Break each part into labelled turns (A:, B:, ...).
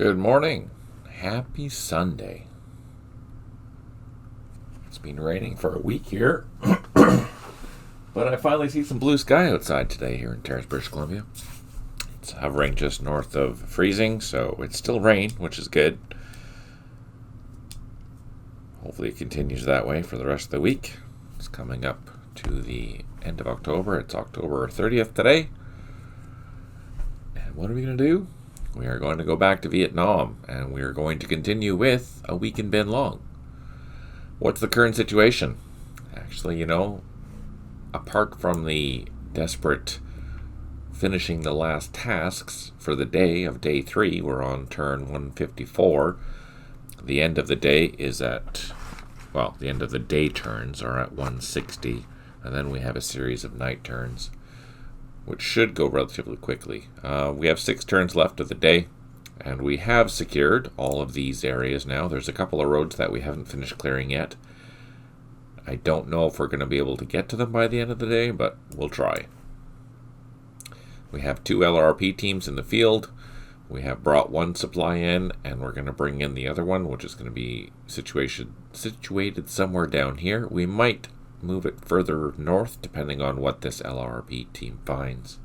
A: Good morning. Happy Sunday. It's been raining for a week here, but I finally see some blue sky outside today here in Terrace, British Columbia. It's hovering just north of freezing, so it's still rain, which is good. Hopefully it continues that way for the rest of the week. It's coming up to the end of October. It's October 30th today. And what are we going to do? We are going to go back to Vietnam, and we are going to continue with a week in Binh Long. What's the current situation? Actually, apart from the desperate finishing the last tasks for the day of day 3, we're on turn 154. The end of the day is at, the end of the day turns are at 160, and then we have a series of night turns, which should go relatively quickly. We have 6 turns left of the day, and we have secured all of these areas now. There's a couple of roads that we haven't finished clearing yet. I don't know if we're going to be able to get to them by the end of the day, but we'll try. We have 2 LRP teams in the field. We have brought 1 supply in, and we're going to bring in the other one, which is going to be situated somewhere down here. We might move it further north depending on what this LRP team finds.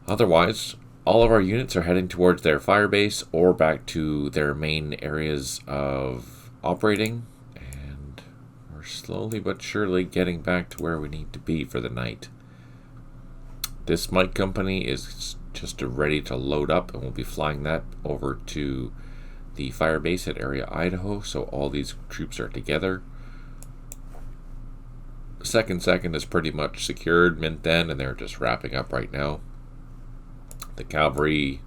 A: Otherwise, all of our units are heading towards their Firebase or back to their main areas of operating, and we're slowly but surely getting back to where we need to be for the night. This Mike company is just ready to load up, and we'll be flying that over to the Firebase at Area Idaho, so all these troops are together. Second is pretty much secured, Mint then, and they're just wrapping up right now. The cavalry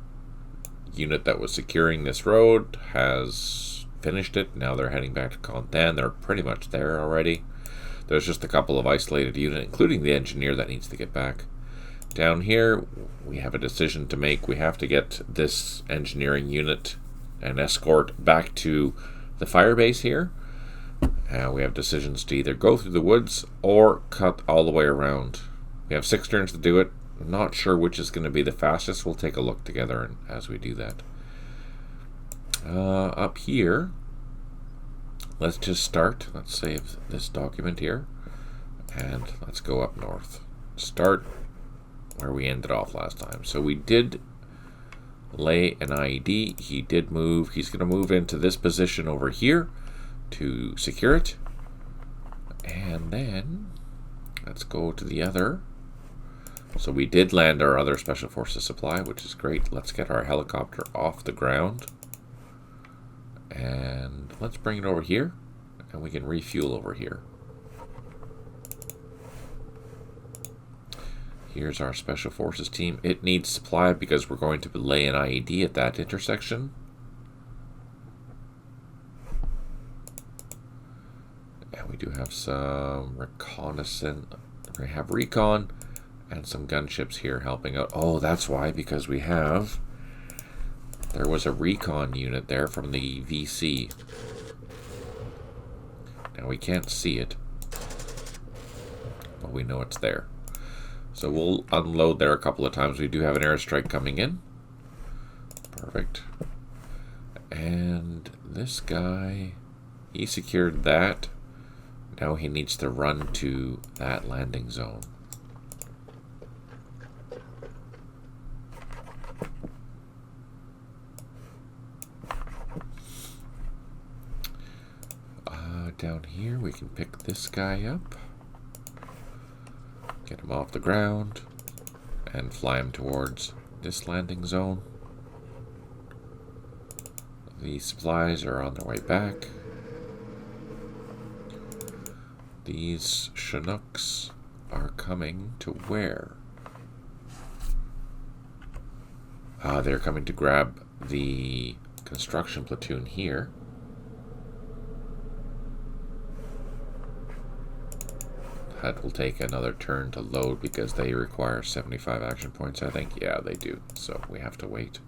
A: unit that was securing this road has finished it. Now they're heading back to Contan. They're pretty much there already. There's just a couple of isolated units, including the engineer, that needs to get back. Down here, we have a decision to make. We have to get this engineering unit and escort back to the Firebase here. We have decisions to either go through the woods or cut all the way around. We have 6 turns to do it. Not sure which is going to be the fastest. We'll take a look together as we do that. Up here, let's just start. Let's save this document here, and let's go up north. Start where we ended off last time. So we did lay an IED. He did move. He's going to move into this position over here to secure it, and then let's go to the other. So we did land our other Special Forces supply, which is great. Let's get our helicopter off the ground, and let's bring it over here, and we can refuel over here. Here's our Special Forces team. It needs supply because we're going to lay an IED at that intersection. We do have some reconnaissance. We have recon and some gunships here helping out. Oh, that's why, because there was a recon unit there from the VC. Now we can't see it, but we know it's there. So we'll unload there a couple of times. We do have an airstrike coming in. Perfect. And this guy, he secured that. Now he needs to run to that landing zone. Down here we can pick this guy up, get him off the ground, and fly him towards this landing zone. The supplies are on their way back. These Chinooks are coming to where? They're coming to grab the construction platoon here. That will take another turn to load because they require 75 action points, I think. Yeah, they do. So we have to wait.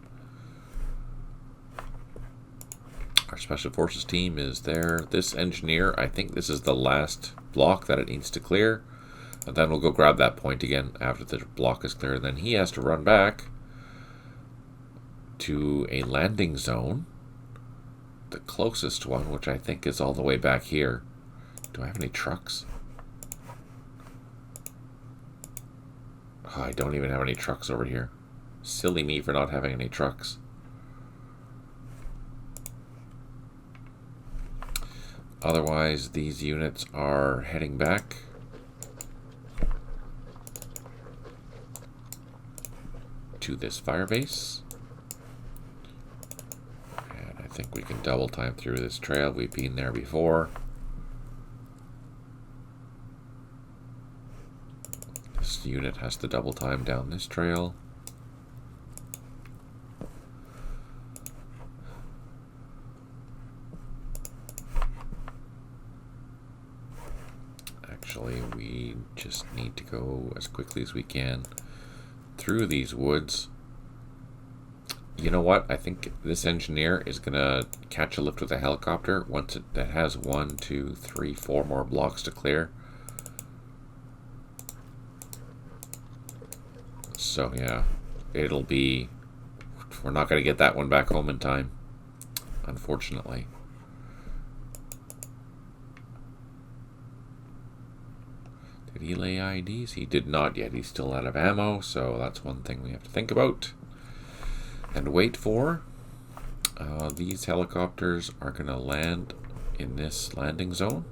A: Our Special Forces team is there. This engineer, I think this is the last block that it needs to clear. And then we'll go grab that point again after the block is clear. And then he has to run back to a landing zone. The closest one, which I think is all the way back here. Do I have any trucks? Oh, I don't even have any trucks over here. Silly me for not having any trucks. Otherwise, these units are heading back. To this Firebase. And I think we can double time through this trail. We've been there before. This unit has to double time down this trail. Actually, we just need to go as quickly as we can through these woods. You know what? I think this engineer is gonna catch a lift with a helicopter once it has 1, 2, 3, 4 more blocks to clear. So yeah, it'll be, we're not gonna get that one back home in time, unfortunately. Did he lay IEDs? He did not yet. He's still out of ammo, so that's one thing we have to think about and wait for. These helicopters are going to land in this landing zone,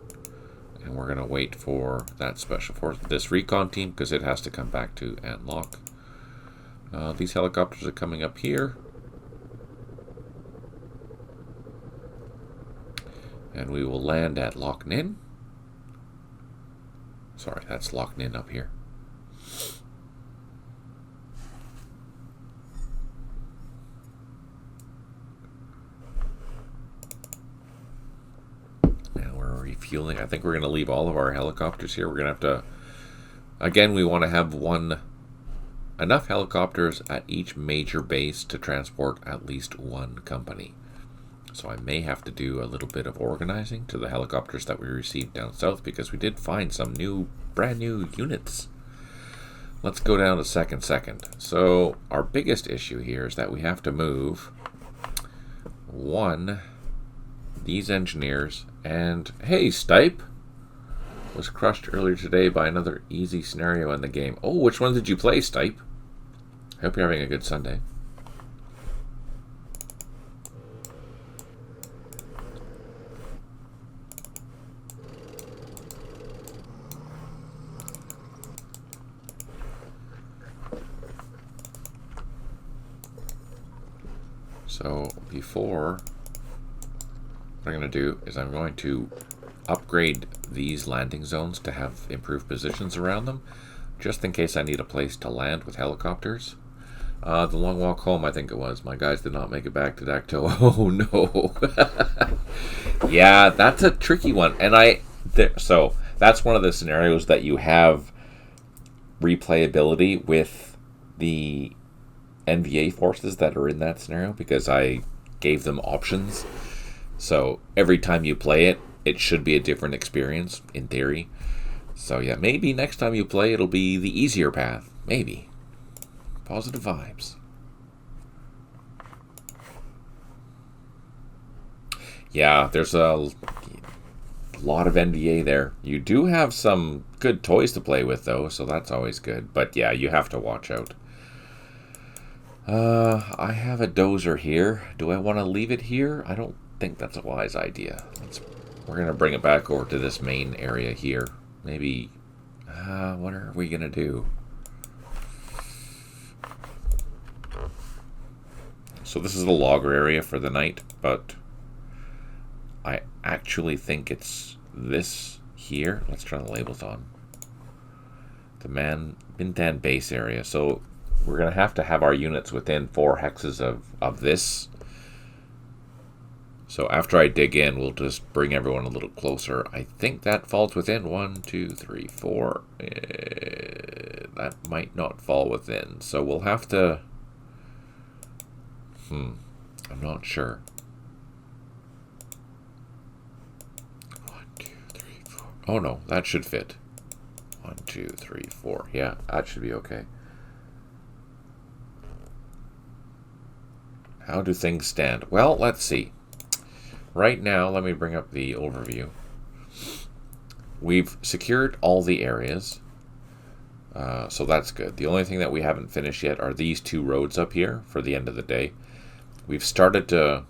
A: and we're going to wait for that special force, this recon team, because it has to come back to and lock. These helicopters are coming up here, and we will land at Loch Ninh. Sorry, that's Loch Ninh up here. Now we're refueling. I think we're going to leave all of our helicopters here. We're going to have to, again, we want to have enough helicopters at each major base to transport at least one company. So I may have to do a little bit of organizing to the helicopters that we received down south, because we did find some brand new units. Let's go down to second. So our biggest issue here is that we have to move these engineers, and hey, Stipe was crushed earlier today by another easy scenario in the game. Oh, which one did you play, Stipe? I hope you're having a good Sunday. So before, what I'm going to do is I'm going to upgrade these landing zones to have improved positions around them, just in case I need a place to land with helicopters. The long walk home, I think it was. My guys did not make it back to Dacto. Oh no. Yeah, that's a tricky one. And so that's one of the scenarios that you have replayability with the NVA forces that are in that scenario, because I gave them options. So every time you play it, it should be a different experience, in theory. So yeah, maybe next time you play, it'll be the easier path. Maybe. Positive vibes. Yeah, there's a lot of NVA there. You do have some good toys to play with, though, so that's always good. But yeah, you have to watch out. I have a dozer here. Do I want to leave it here? I don't think that's a wise idea. We're going to bring it back over to this main area here. Maybe, what are we going to do? So this is the logger area for the night, but I actually think it's this here. Let's turn the labels on. The Bintan base area. So we're going to have our units within 4 hexes of this. So after I dig in, we'll just bring everyone a little closer. I think that falls within 1, 2, 3, 4. That might not fall within. So we'll have to... I'm not sure. 1, 2, 3, 4. Oh no, that should fit. 1, 2, 3, 4. Yeah, that should be okay. How do things stand? Well, let's see. Right now, let me bring up the overview. We've secured all the areas, so that's good. The only thing that we haven't finished yet are these 2 roads up here for the end of the day. We've started to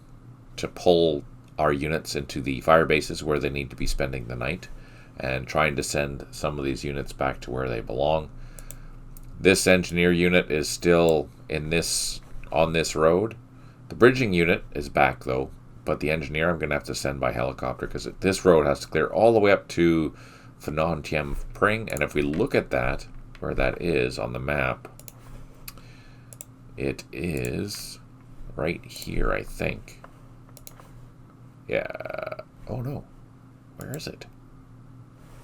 A: pull our units into the fire bases where they need to be spending the night, and trying to send some of these units back to where they belong. This engineer unit is still on this road. The bridging unit is back though, but the engineer I'm going to have to send by helicopter because this road has to clear all the way up to Phnom Thiem Pring, and if we look at that, where that is on the map, it is right here, I think. Yeah. Oh no. Where is it?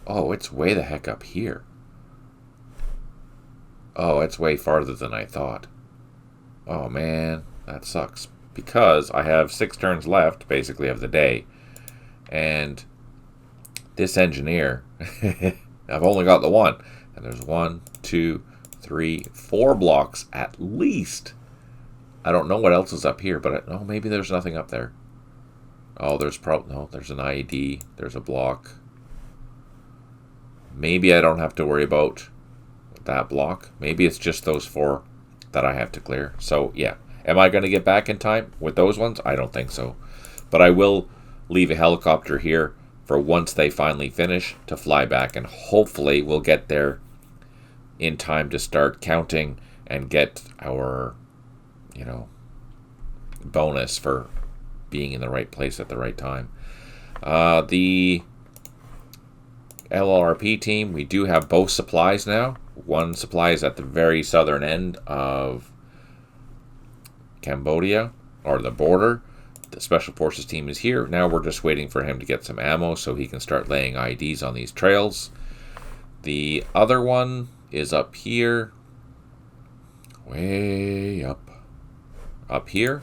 A: Oh, it's way the heck up here. Oh, it's way farther than I thought. Oh man, that sucks. Because I have 6 turns left, basically, of the day. And this engineer, I've only got the one. And there's 1, 2, 3, 4 blocks at least. I don't know what else is up here, but maybe there's nothing up there. Oh, there's there's an IED. There's a block. Maybe I don't have to worry about that block. Maybe it's just those 4 that I have to clear. So yeah, am I going to get back in time with those ones? I don't think so, but I will leave a helicopter here for once they finally finish to fly back, and hopefully we'll get there in time to start counting and get our bonus for being in the right place at the right time. The LRP team, we do have both supplies now. One supply is at the very southern end of Cambodia, or the border. The Special Forces team is here. Now we're just waiting for him to get some ammo so he can start laying IEDs on these trails. The other one is up here. Way up here.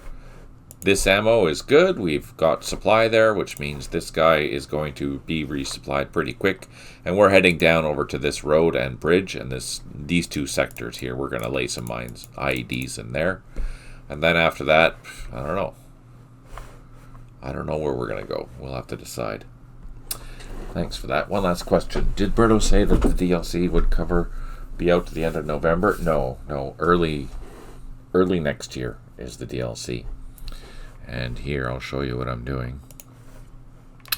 A: This ammo is good. We've got supply there, which means this guy is going to be resupplied pretty quick. And we're heading down over to this road and bridge, and these 2 sectors here. We're going to lay some mines, IEDs in there. And then after that, I don't know. I don't know where we're going to go. We'll have to decide. Thanks for that. One last question. Did Berto say that the DLC would be out to the end of November? No. Early next year is the DLC. And here, I'll show you what I'm doing.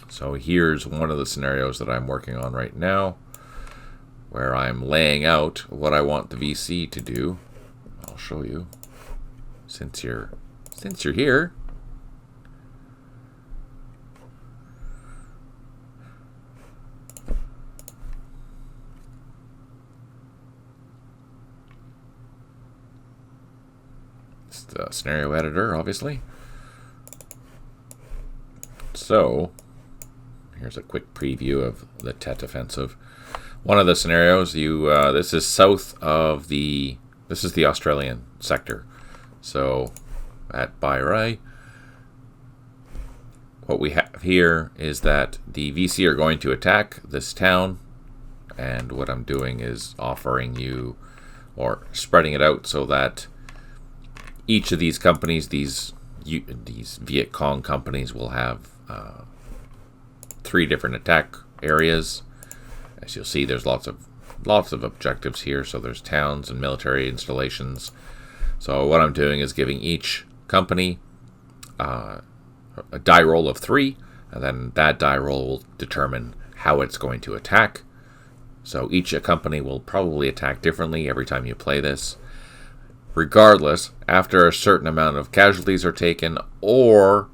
A: So here's one of the scenarios that I'm working on right now, where I'm laying out what I want the VC to do. I'll show you, since you're here. It's the scenario editor, obviously. So, here's a quick preview of the Tet Offensive. One of the scenarios, this is south of this is the Australian sector. So, at Bairai, what we have here is that the VC are going to attack this town, and what I'm doing is offering you, or spreading it out so that each of these companies, these Viet Cong companies, will have 3 different attack areas. As you'll see, there's lots of objectives here. So there's towns and military installations. So what I'm doing is giving each company a die roll of 3, and then that die roll will determine how it's going to attack. So each company will probably attack differently every time you play this. Regardless, after a certain amount of casualties are taken, or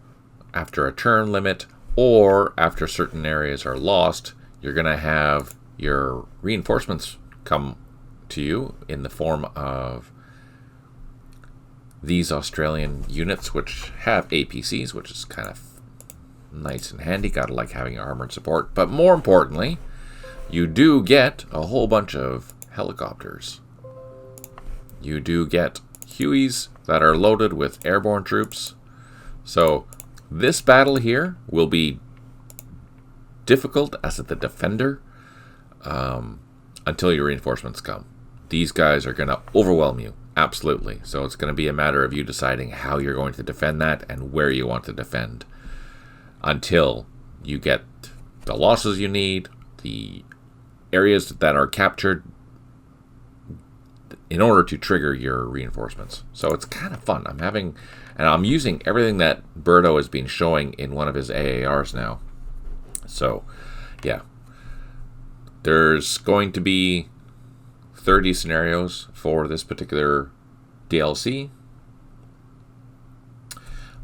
A: after a turn limit, or after certain areas are lost, you're going to have your reinforcements come to you in the form of these Australian units, which have APCs, which is kind of nice and handy. Gotta like having armored support. But more importantly, you do get a whole bunch of helicopters. You do get Hueys that are loaded with airborne troops. So this battle here will be difficult as the defender until your reinforcements come. These guys are going to overwhelm you. Absolutely. So it's going to be a matter of you deciding how you're going to defend that and where you want to defend until you get the losses you need, the areas that are captured in order to trigger your reinforcements. So it's kind of fun. I'm using everything that Berto has been showing in one of his AARs now. So, yeah. There's going to be 30 scenarios for this particular DLC.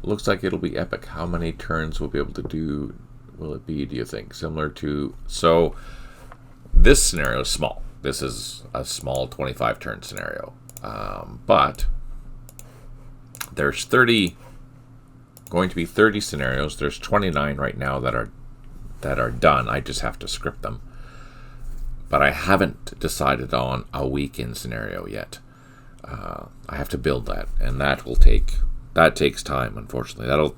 A: Looks like it'll be epic. How many turns we'll be able to do will it be, do you think? Similar to... So, this scenario is small. This is a small 25 turn scenario. But there's going to be 30 scenarios. There's 29 right now that are done. I just have to script them. But I haven't decided on a weekend scenario yet. I have to build that, and that takes time, unfortunately.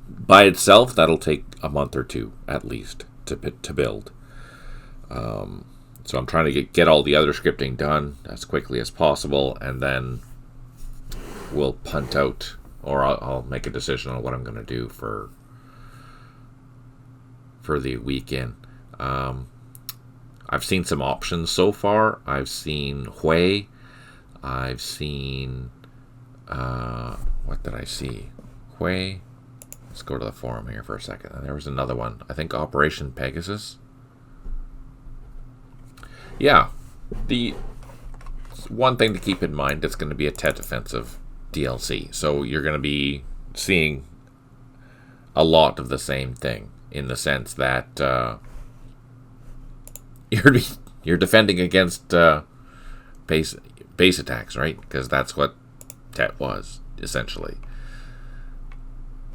A: By itself, that'll take a month or two at least to build. So I'm trying to get all the other scripting done as quickly as possible, and then we'll punt out, or I'll make a decision on what I'm going to do for the weekend. I've seen some options so far. I've seen Hui. I've seen... what did I see? Hui. Let's go to the forum here for a second. There was another one. I think Operation Pegasus. Yeah. The one thing to keep in mind, it's going to be a Tet Offensive DLC. So you're going to be seeing a lot of the same thing in the sense that... You're defending against base attacks, right? Because that's what Tet was, essentially.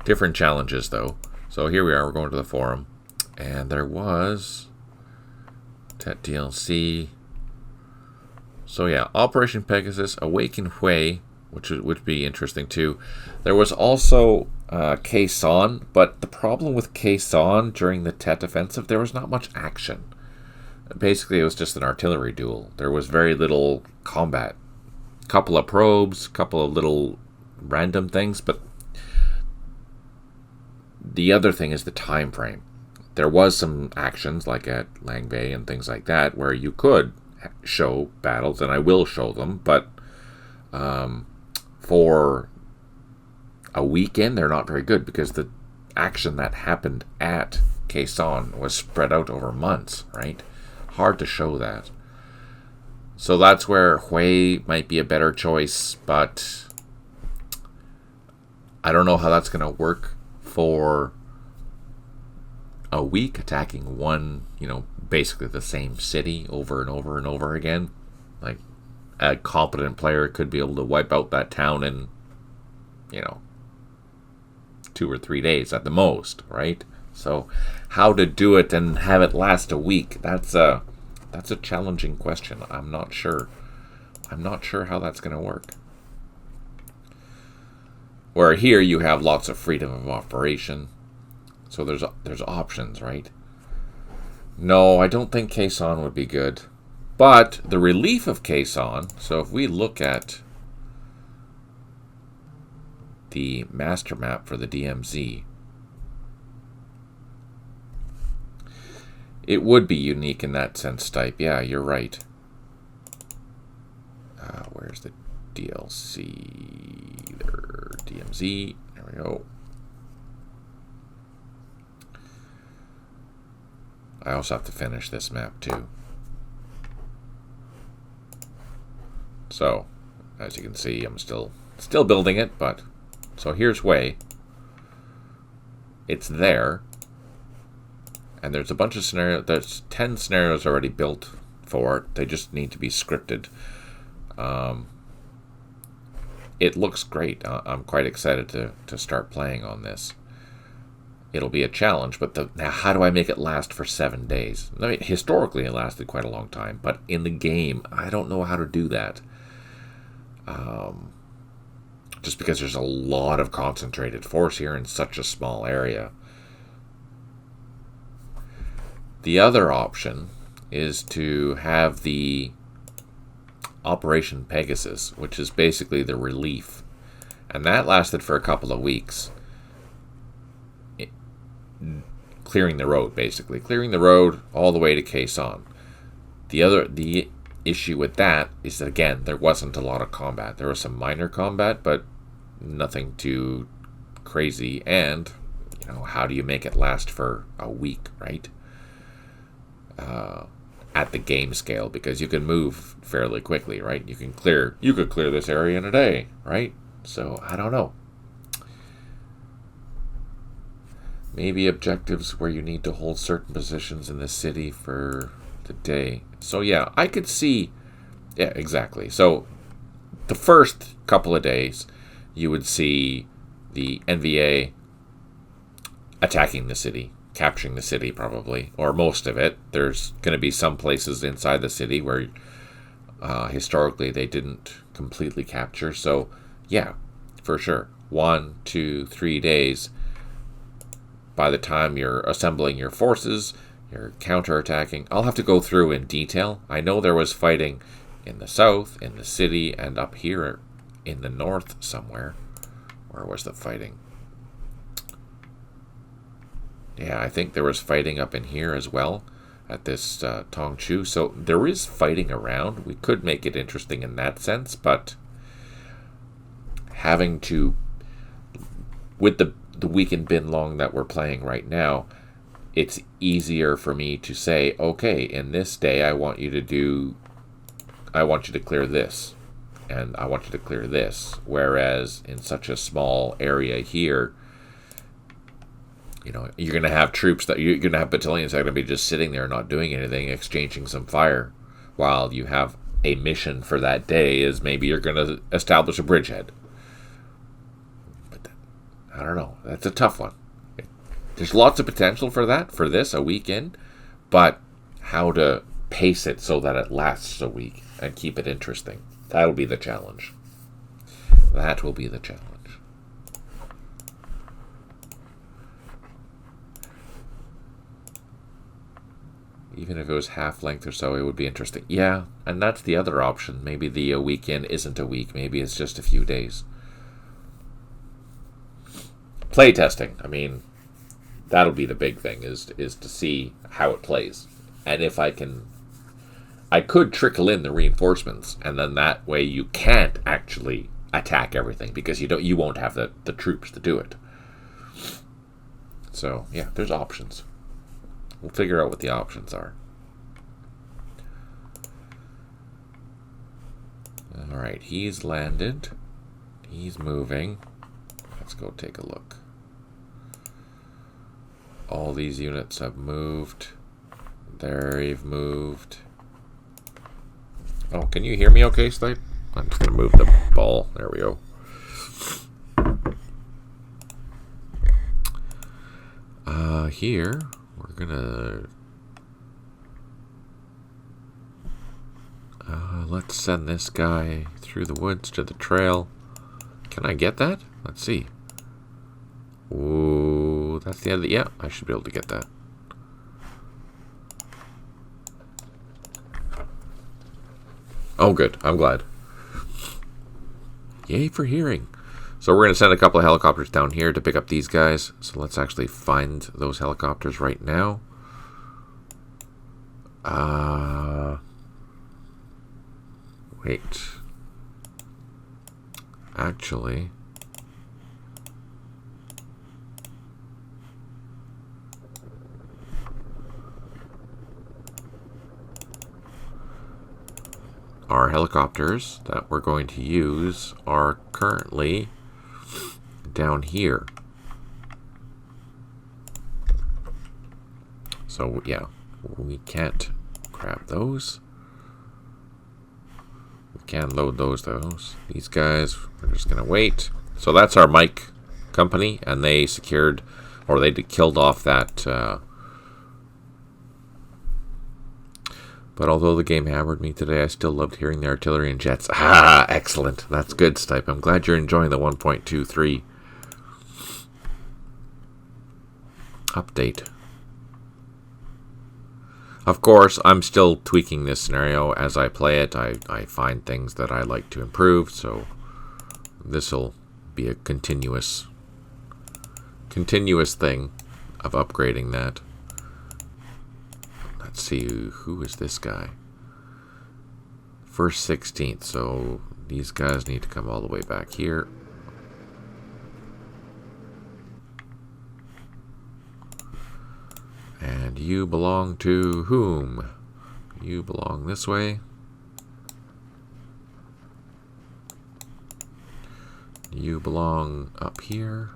A: Different challenges, though. So here we are. We're going to the forum. And there was Tet DLC. So yeah, Operation Pegasus, Awaken Hui, which would be interesting, too. There was also Khe-Sanh, but the problem with Khe-Sanh during the Tet Offensive, there was not much action. Basically, it was just an artillery duel. There was very little combat. Couple of probes, couple of little random things, but the other thing is the time frame. There was some actions, like at Lang Bay and things like that, where you could show battles, and I will show them, but for a weekend, they're not very good, because the action that happened at Khe-Sanh was spread out over months, right? Hard to show that. So that's where Hui might be a better choice, but I don't know how that's going to work for a week, attacking one, basically the same city over and over and over again. Like, a competent player could be able to wipe out that town in, 2 or 3 days at the most, right? So how to do it and have it last a week, that's a challenging question. I'm not sure how that's going to work. Where here you have lots of freedom of operation. So there's options, right? No, I don't think Khe-Sanh would be good. But the relief of Khe-Sanh, so if we look at the master map for the DMZ, it would be unique in that sense type. Yeah, you're right. Where's the DLC? There, DMZ. There we go. I also have to finish this map too. So, as you can see, I'm still building it, but so here's Hui. It's there. And there's a bunch of scenarios. There's 10 scenarios already built for it. They just need to be scripted. It looks great. I'm quite excited to start playing on this. It'll be a challenge, but now how do I make it last for 7 days? I mean, historically, it lasted quite a long time, but in the game, I don't know how to do that. Just because there's a lot of concentrated force here in such a small area. The other option is to have the Operation Pegasus, which is basically the relief. And that lasted for a couple of weeks. Clearing the road, basically. Clearing the road all the way to Quezon. The issue with that is that, again, there wasn't a lot of combat. There was some minor combat, but nothing too crazy. And, you know, how do you make it last for a week, right? At the game scale, because you can move fairly quickly, right? You could clear this area in a day, right? So, I don't know. Maybe objectives where you need to hold certain positions in the city for the day. So yeah, I could see, yeah, exactly. So the first couple of days, you would see the NVA attacking the city, capturing the city probably, or most of it. There's going to be some places inside the city where historically they didn't completely capture. So yeah, for sure. 1, 2, 3 days. By the time you're assembling your forces, you're counterattacking. I'll have to go through in detail. I know there was fighting in the south, in the city, and up here in the north somewhere. Where was the fighting? Yeah, I think there was fighting up in here as well at this Tongchu. So there is fighting around. We could make it interesting in that sense, but having to, with the week in Binh Long that we're playing right now, it's easier for me to say, okay, in this day I want you to clear this, and I want you to clear this. Whereas in such a small area here, you know, you're going to have troops that you're going to have battalions that are going to be just sitting there not doing anything, exchanging some fire, while you have a mission for that day is maybe you're going to establish a bridgehead. I don't know. That's a tough one. There's lots of potential for that, for this, a weekend, but how to pace it so that it lasts a week and keep it interesting. That'll be the challenge. That will be the challenge. Even if it was half length or so, it would be interesting. Yeah, and that's the other option. Maybe the weekend isn't a week. Maybe it's just a few days. Playtesting, I mean, that'll be the big thing, is to see how it plays. And if I could trickle in the reinforcements, and then that way you can't actually attack everything, because you won't have the troops to do it. So, yeah, there's options. We'll figure out what the options are. Alright, he's landed. He's moving. Let's go take a look. All these units have moved. They've moved. Oh, can you hear me okay, Snipe? I'm just going to move the ball. There we go. Here, we're going to... let's send this guy through the woods to the trail. Can I get that? Let's see. Ooh, that's the end of the... Yeah, I should be able to get that. Oh, good. I'm glad. Yay for hearing. So we're going to send a couple of helicopters down here to pick up these guys. So let's actually find those helicopters right now. Wait. Actually... our helicopters that we're going to use are currently down here. So yeah, we can't grab those. We can load those though. These guys, we're just gonna wait. So that's our mic company, and they secured, or they killed off that but although the game hammered me today, I still loved hearing the artillery and jets. Ah, excellent. That's good, Stipe. I'm glad you're enjoying the 1.23 update. Of course, I'm still tweaking this scenario as I play it. I find things that I like to improve, so this will be a continuous thing of upgrading that. Let's see, who is this guy? First 16th, so these guys need to come all the way back here. And you belong to whom? You belong this way. You belong up here.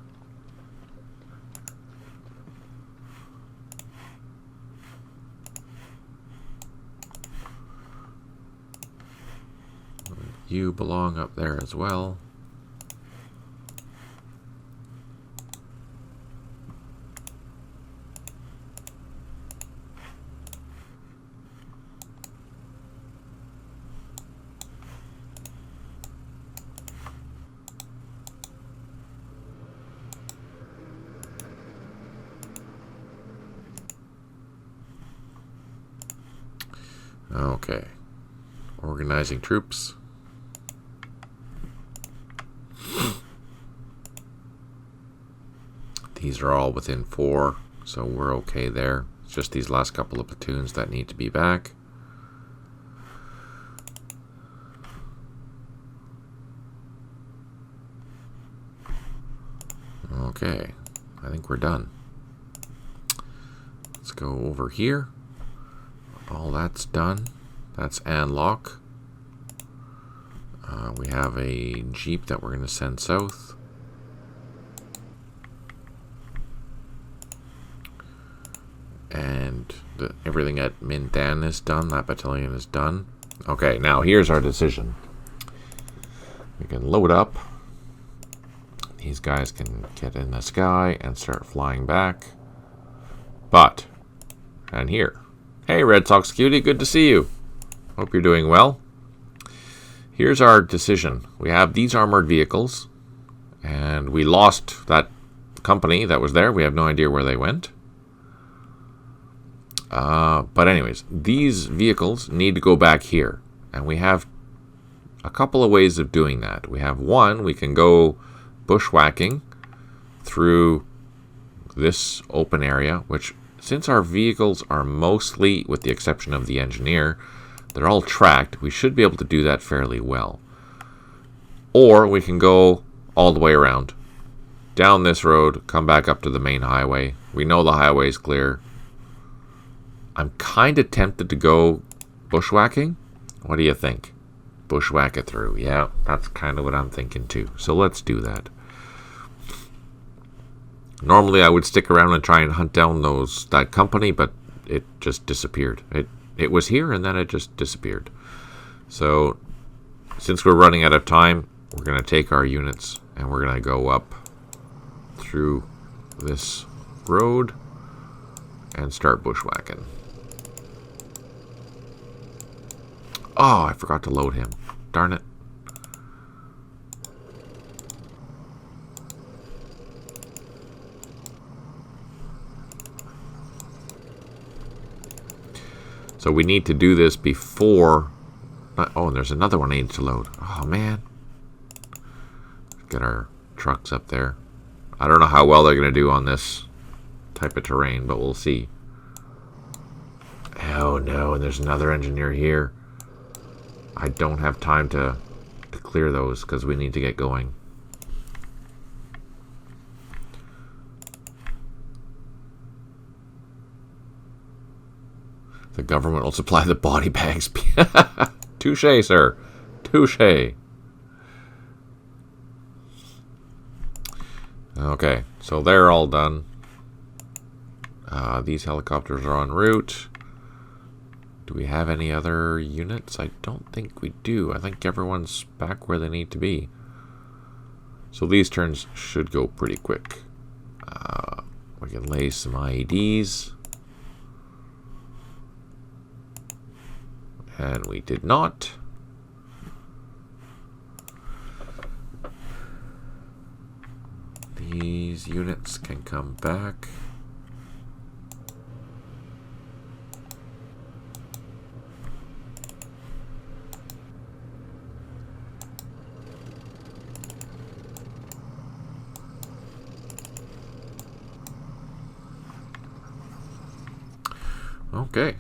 A: You belong up there as well. Okay. Organizing troops. These are all within 4, so we're okay there. It's just these last couple of platoons that need to be back. Okay, I think we're done. Let's go over here. All that's done. That's Anlock. We have a jeep that we're going to send south. And everything at Mindan is done. That battalion is done. Okay, now here's our decision. We can load up. These guys can get in the sky and start flying back. But, and here. Hey, Red Sox cutie, good to see you. Hope you're doing well. Here's our decision. We have these armored vehicles, and we lost that company that was there. We have no idea where they went. But anyways, these vehicles need to go back here, and we have a couple of ways of doing that. We have one, we can go bushwhacking through this open area, which since our vehicles are mostly, with the exception of the engineer, they're all tracked, we should be able to do that fairly well. Or we can go all the way around, down this road, come back up to the main highway. We know the highway is clear. I'm kind of tempted to go bushwhacking. What do you think? Bushwhack it through. Yeah, that's kind of what I'm thinking too. So let's do that. Normally I would stick around and try and hunt down that company, but it just disappeared. It was here and then it just disappeared. So since we're running out of time, we're going to take our units and we're going to go up through this road and start bushwhacking. Oh, I forgot to load him. Darn it. So we need to do this before... Oh, and there's another one I need to load. Oh, man. Get our trucks up there. I don't know how well they're going to do on this type of terrain, but we'll see. Oh, no, and there's another engineer here. I don't have time to clear those because we need to get going. The government will supply the body bags. Touché, sir. Touché. Okay, so they're all done. These helicopters are en route. Do we have any other units? I don't think we do. I think everyone's back where they need to be. So these turns should go pretty quick. We can lay some IEDs. And we did not. These units can come back. Okay.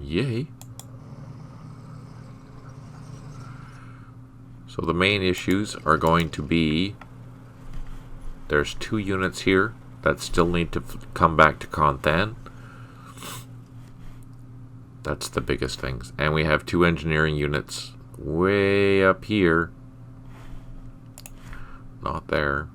A: Yay. So the main issues are going to be, there's 2 units here that still need to come back to Konthan. That's the biggest things. And we have 2 engineering units way up here, not there,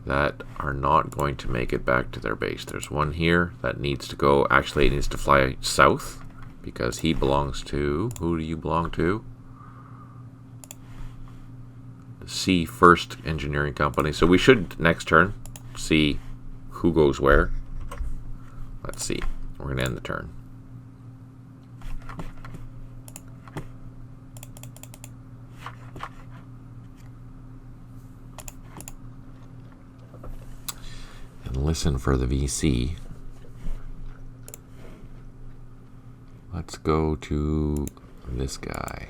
A: that are not going to make it back to their base. There's one here that needs to go, actually it needs to fly south because he belongs to, who do you belong to? The C First Engineering Company. So we should next turn see who goes where. Let's see. We're going to end the turn. Listen for the VC. Let's go to this guy.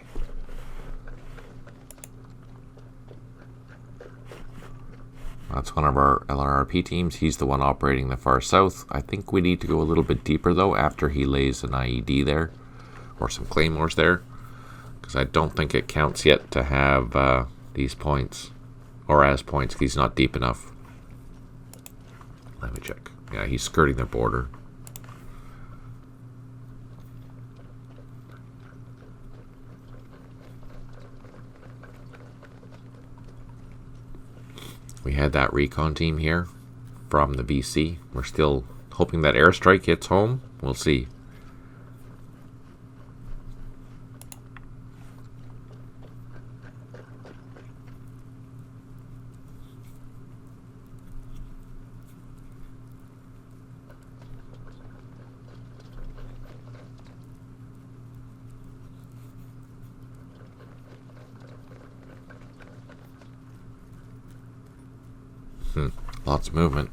A: That's one of our LRRP teams. He's the one operating the far south. I think we need to go a little bit deeper though after he lays an IED there, or some claymores there, because I don't think it counts yet to have these points, or as points. He's not deep enough. Let me check. Yeah, he's skirting the border. We had that recon team here from the VC. We're still hoping that airstrike hits home. We'll see. Lots of movement.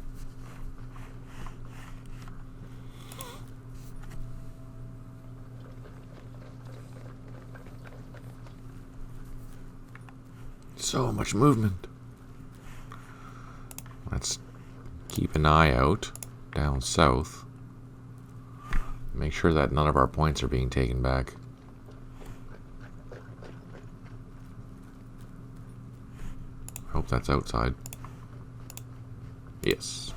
A: So much movement. Let's keep an eye out down south. Make sure that none of our points are being taken back. Hope that's outside. Yes.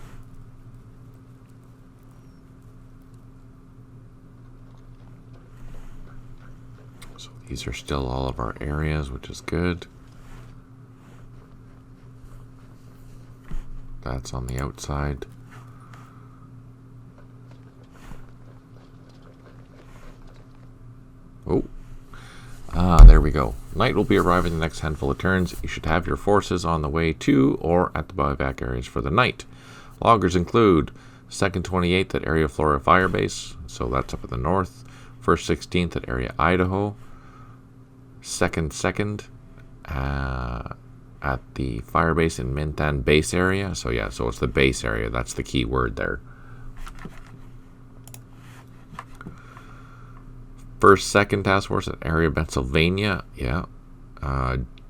A: So these are still all of our areas, which is good. That's on the outside. Oh. There we go. Night will be arriving the next handful of turns. You should have your forces on the way to or at the buyback areas for the night. Loggers include 2nd 28th at Area Florida Firebase, so that's up in the north. 1st 16th at Area Idaho. 2nd at the Firebase in Mintan base area. So yeah, so it's the base area. That's the key word there. 1st 2nd Task Force at Area Pennsylvania. Yeah.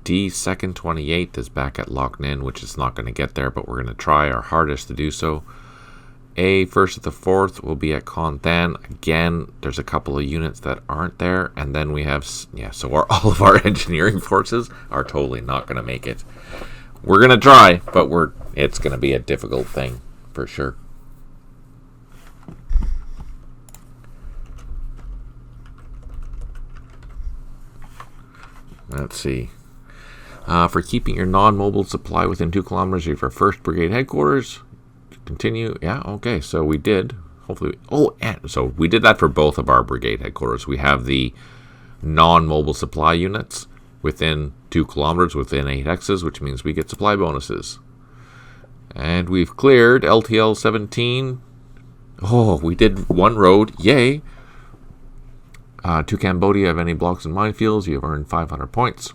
A: D 2nd 28th is back at Loch Ninh, which is not going to get there, but we're going to try our hardest to do so. A 1st to the 4th will be at Konthan. Again, there's a couple of units that aren't there, and then we have, yeah, so all of our engineering forces are totally not going to make it. We're going to try, but it's going to be a difficult thing for sure. Let's see. For keeping your non-mobile supply within 2 kilometers of your 1st Brigade headquarters, continue. Yeah, okay, so we did. Hopefully, and so we did that for both of our brigade headquarters. We have the non-mobile supply units within 2 kilometers, within 8 hexes, which means we get supply bonuses. And we've cleared LTL 17. Oh, we did 1 road. Yay. To Cambodia, of any blocks and minefields, you have earned 500 points.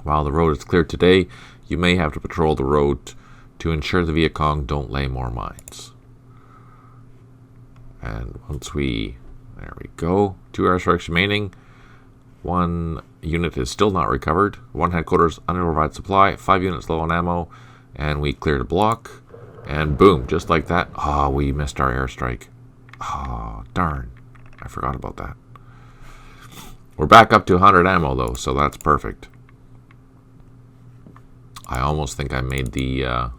A: While the road is cleared today, you may have to patrol the road to ensure the Viet Cong don't lay more mines. And there we go. 2 airstrikes remaining. 1 unit is still not recovered. 1 headquarters unprovided supply. 5 units low on ammo. And we cleared a block. And boom, just like that. We missed our airstrike. Oh, darn. I forgot about that. We're back up to 100 ammo, though, so that's perfect. I almost think I made the...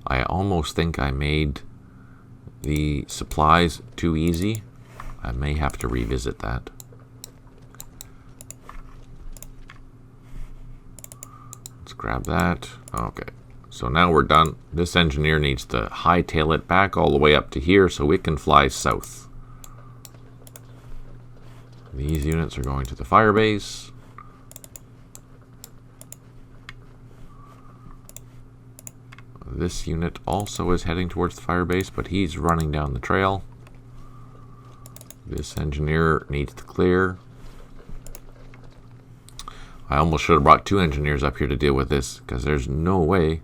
A: I almost think I made the supplies too easy. I may have to revisit that. Let's grab that. Okay. So now we're done. This engineer needs to hightail it back all the way up to here so it can fly south. These units are going to the Firebase. This unit also is heading towards the Firebase, but he's running down the trail. This engineer needs to clear. I almost should have brought 2 engineers up here to deal with this, because there's no way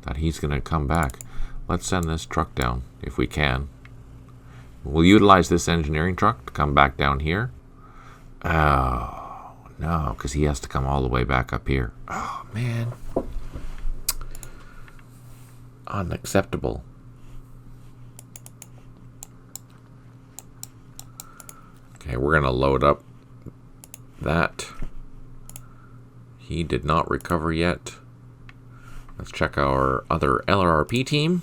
A: that he's going to come back. Let's send this truck down, if we can. We'll utilize this engineering truck to come back down here. Oh, no, because he has to come all the way back up here. Oh, man. Unacceptable. Okay, we're going to load up that. He did not recover yet. Let's check our other LRRP team.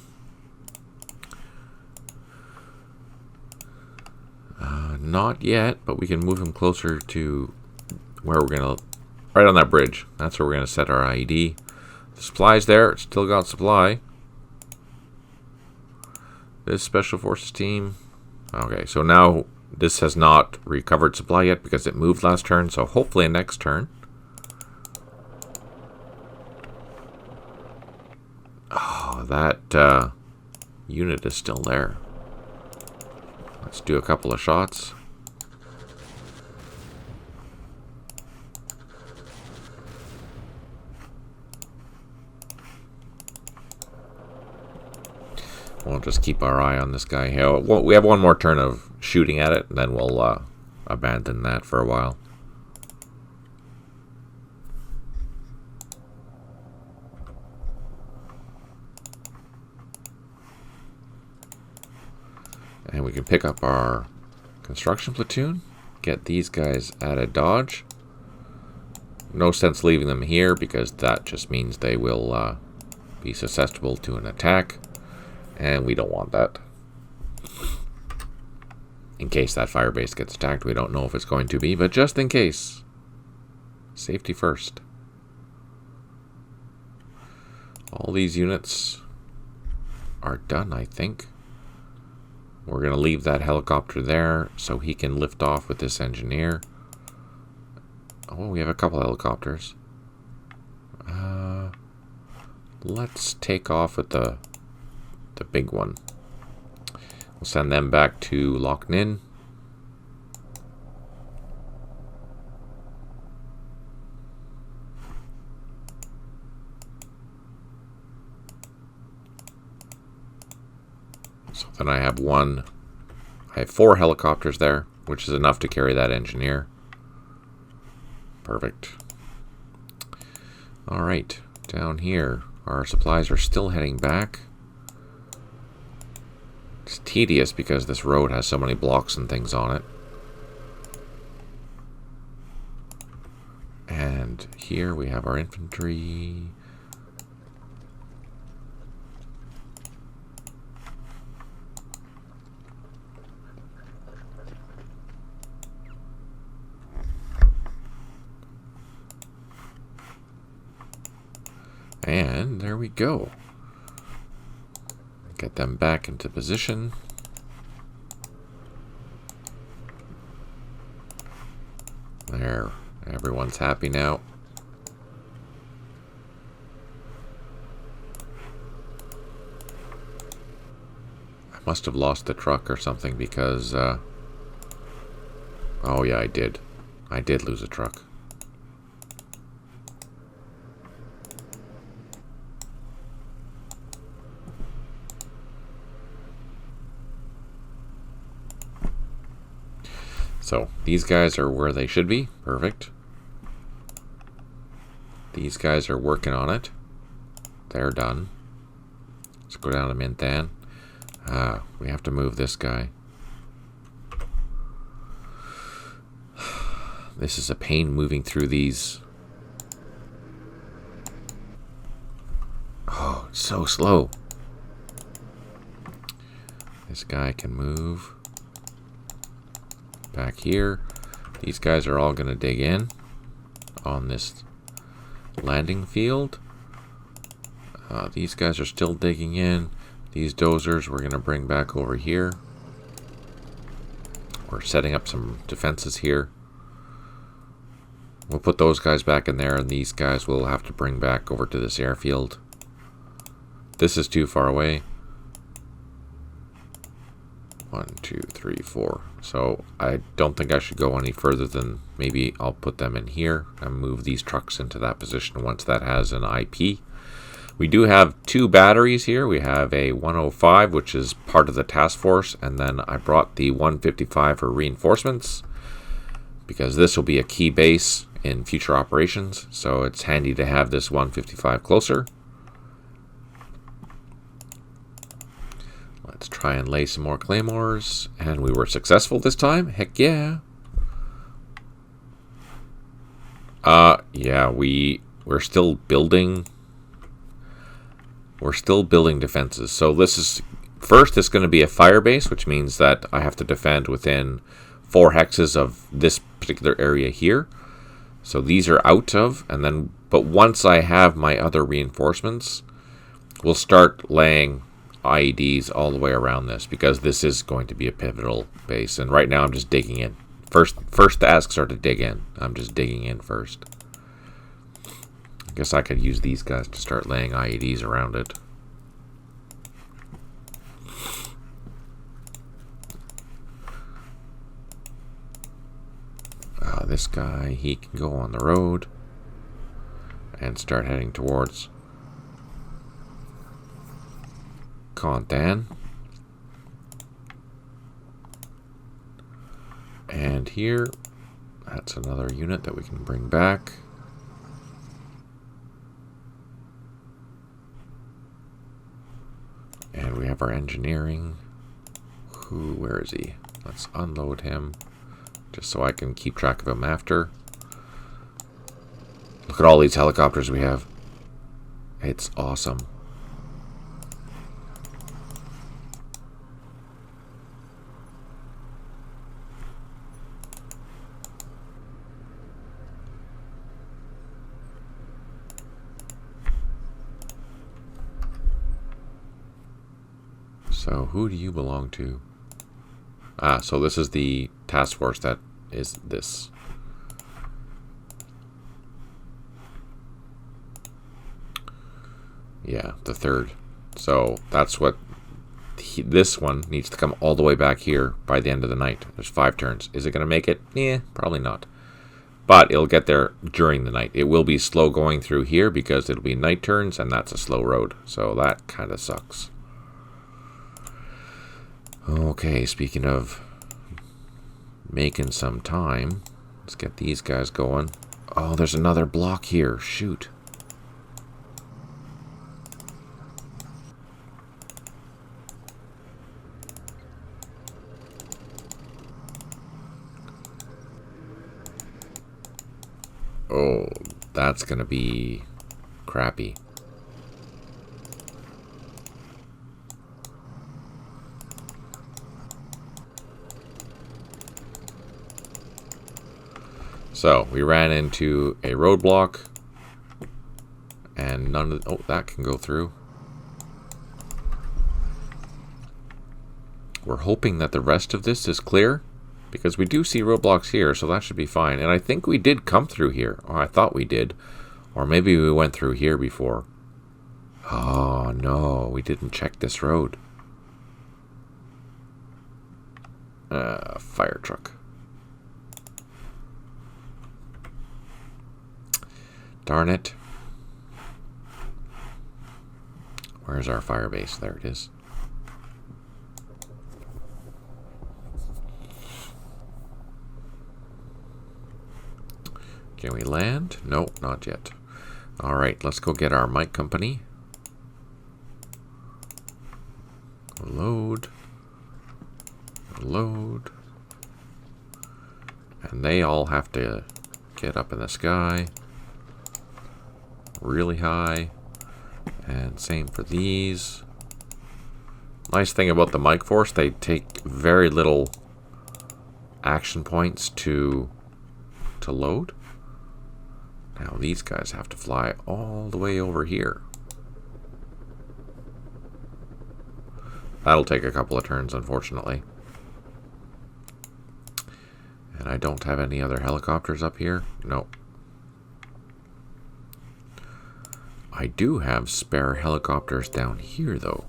A: Not yet, but we can move him closer to where we're going to... Right on that bridge. That's where we're going to set our IED. The supply's there. It's still got supply. This Special Forces team... Okay, so now this has not recovered supply yet because it moved last turn, so hopefully next turn. Oh, that unit is still there. Let's do a couple of shots. We'll just keep our eye on this guy here. We have one more turn of shooting at it, and then we'll abandon that for a while. And we can pick up our construction platoon, get these guys out of dodge. No sense leaving them here because that just means they will be susceptible to an attack. And we don't want that. In case that Firebase gets attacked, we don't know if it's going to be, but just in case. Safety first. All these units are done, I think. We're going to leave that helicopter there so he can lift off with this engineer. Oh, we have a couple helicopters. Let's take off with the big one. We'll send them back to Loch Ninh. So then I have 4 helicopters there, which is enough to carry that engineer. Perfect. All right, down here, our supplies are still heading back. It's tedious because this road has so many blocks and things on it. And here we have our infantry. And there we go. Get them back into position. There. Everyone's happy now. I must have lost the truck or something because... oh yeah, I did. I did lose a truck. So, these guys are where they should be. Perfect. These guys are working on it. They're done. Let's go down to Minthan. We have to move this guy. This is a pain moving through these. Oh, it's so slow. This guy can move back here. These guys are all going to dig in on this landing field. These guys are still digging in. These dozers we're going to bring back over here. We're setting up some defenses here. We'll put those guys back in there, and these guys we'll have to bring back over to this airfield. This is too far away. 1, 2, 3, 4. So I don't think I should go any further than maybe I'll put them in here and move these trucks into that position once that has an IP. We do have 2 batteries here. We have a 105, which is part of the task force, and then I brought the 155 for reinforcements because this will be a key base in future operations, so it's handy to have this 155 closer. Let's try and lay some more claymores, and we were successful this time. Heck yeah. Yeah, we're still building. We're still building defenses. So this is first. It's going to be a Firebase, which means that I have to defend within 4 hexes of this particular area here. So these are out of, and then, but once I have my other reinforcements, we'll start laying IEDs all the way around this, because this is going to be a pivotal base. And right now I'm just digging in. First tasks are to dig in. I'm just digging in first. I guess I could use these guys to start laying IEDs around it. This guy, he can go on the road and start heading towards Contan. And here, that's another unit that we can bring back. And we have our engineering. Where is he? Let's unload him, just so I can keep track of him after. Look at all these helicopters we have. It's awesome. So who do you belong to? So this is the task force that is this. Yeah, the 3rd. So that's what this one needs to come all the way back here by the end of the night. There's 5 turns. Is it going to make it? Yeah, probably not. But it'll get there during the night. It will be slow going through here because it'll be night turns, and that's a slow road. So that kind of sucks. Okay, speaking of making some time, let's get these guys going. Oh, there's another block here. Shoot. Oh, that's gonna be crappy. So we ran into a roadblock, and none of the, oh, that can go through. We're hoping that the rest of this is clear, because we do see roadblocks here, so that should be fine. And I think we did come through here, or I thought we did, or maybe we went through here before. Oh no, we didn't check this road. Fire truck. Darn it. Where's our Firebase? There it is. Can we land? Nope, not yet. Alright, let's go get our mic company. Load. Load. And they all have to get up in the sky. Really high. And same for these. Nice thing about the mic force, they take very little action points to load. Now these guys have to fly all the way over here. That'll take a couple of turns, unfortunately. And I don't have any other helicopters up here. Nope. I do have spare helicopters down here, though.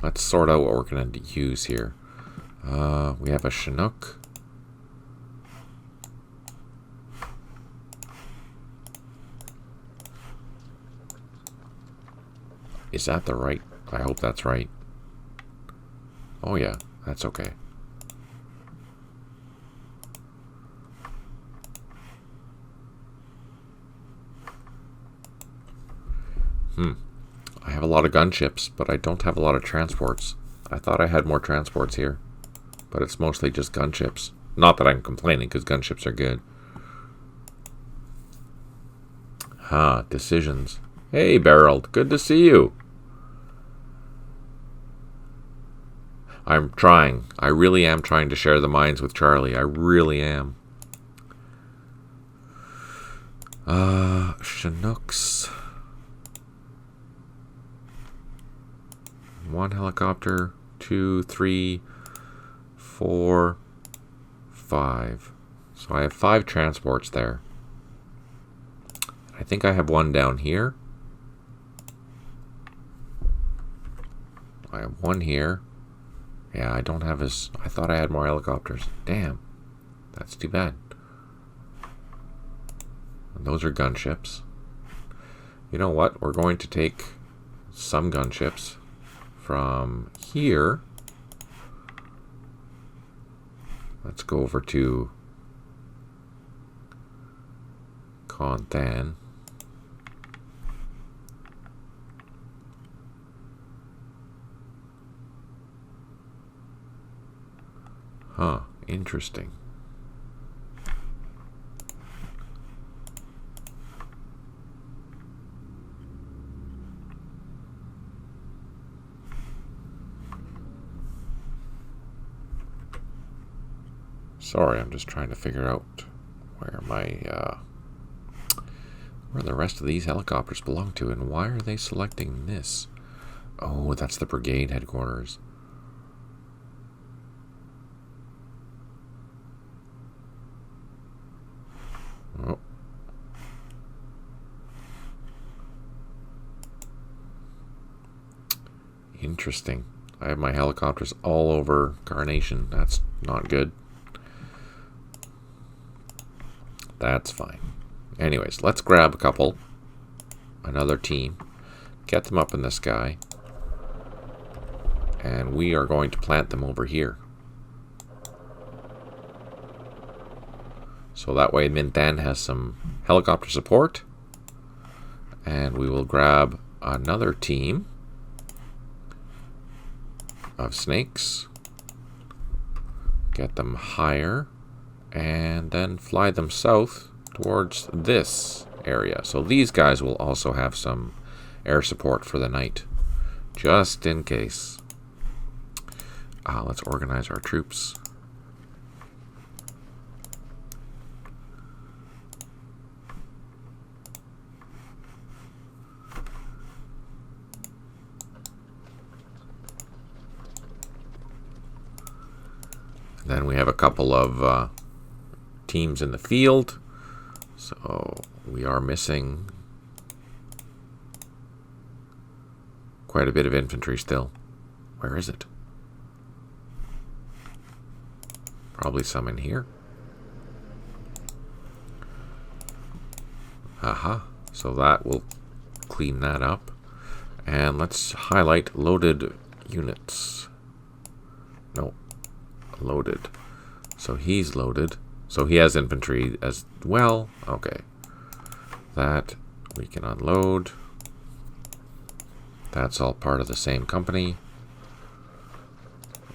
A: Let's sort out what we're going to use here. We have a Chinook. Is that the right? I hope that's right. Oh yeah, that's okay. I have a lot of gunships, but I don't have a lot of transports. I thought I had more transports here, but it's mostly just gunships. Not that I'm complaining, because gunships are good. Decisions. Hey, Beryl, good to see you. I'm trying. I really am trying to share the mines with Charlie. I really am. Chinooks. One helicopter, 2, 3, 4, 5. So I have 5 transports there. I think I have one down here. I have one here. Yeah, I don't have as... I thought I had more helicopters. Damn. That's too bad. And those are gunships. You know what? We're going to take some gunships from here. Let's go over to Contan. Interesting. Sorry, I'm just trying to figure out where where the rest of these helicopters belong to, and why are they selecting this? Oh, that's the brigade headquarters. Oh. Interesting. I have my helicopters all over Carnation. That's not good. That's fine. Anyways, let's grab a couple. Another team. Get them up in the sky. And we are going to plant them over here. So that way Mintan has some helicopter support. And we will grab another team of snakes. Get them higher. And then fly them south towards this area. So these guys will also have some air support for the night. Just in case. Let's organize our troops. Then we have a couple of teams in the field. So we are missing quite a bit of infantry still. Where is it? Probably some in here. Aha. So that will clean that up. And let's highlight loaded units. No. Loaded. So he's loaded. So he has infantry as well. Okay. That We can unload. That's all part of the same company.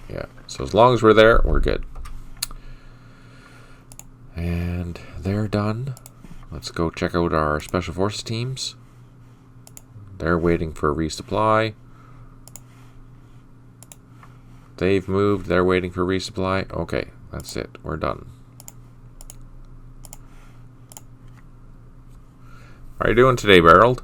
A: Yeah, so as long as we're there, we're good. And they're done. Let's go check out our Special Forces teams. They're waiting for a resupply. They've moved. They're waiting for resupply. Okay, that's it. We're done. How are you doing today, Barreled?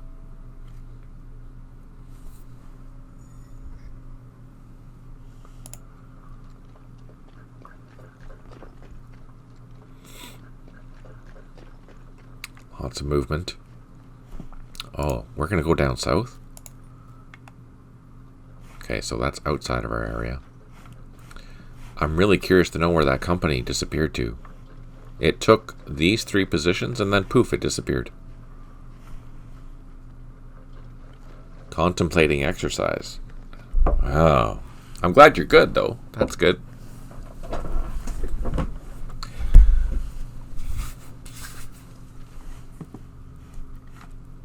A: Lots of movement. Oh, we're going to go down south? Okay, so that's outside of our area. I'm really curious to know where that company disappeared to. It took these 3 positions and then poof, it disappeared. Contemplating exercise. Wow. I'm glad you're good, though. That's good.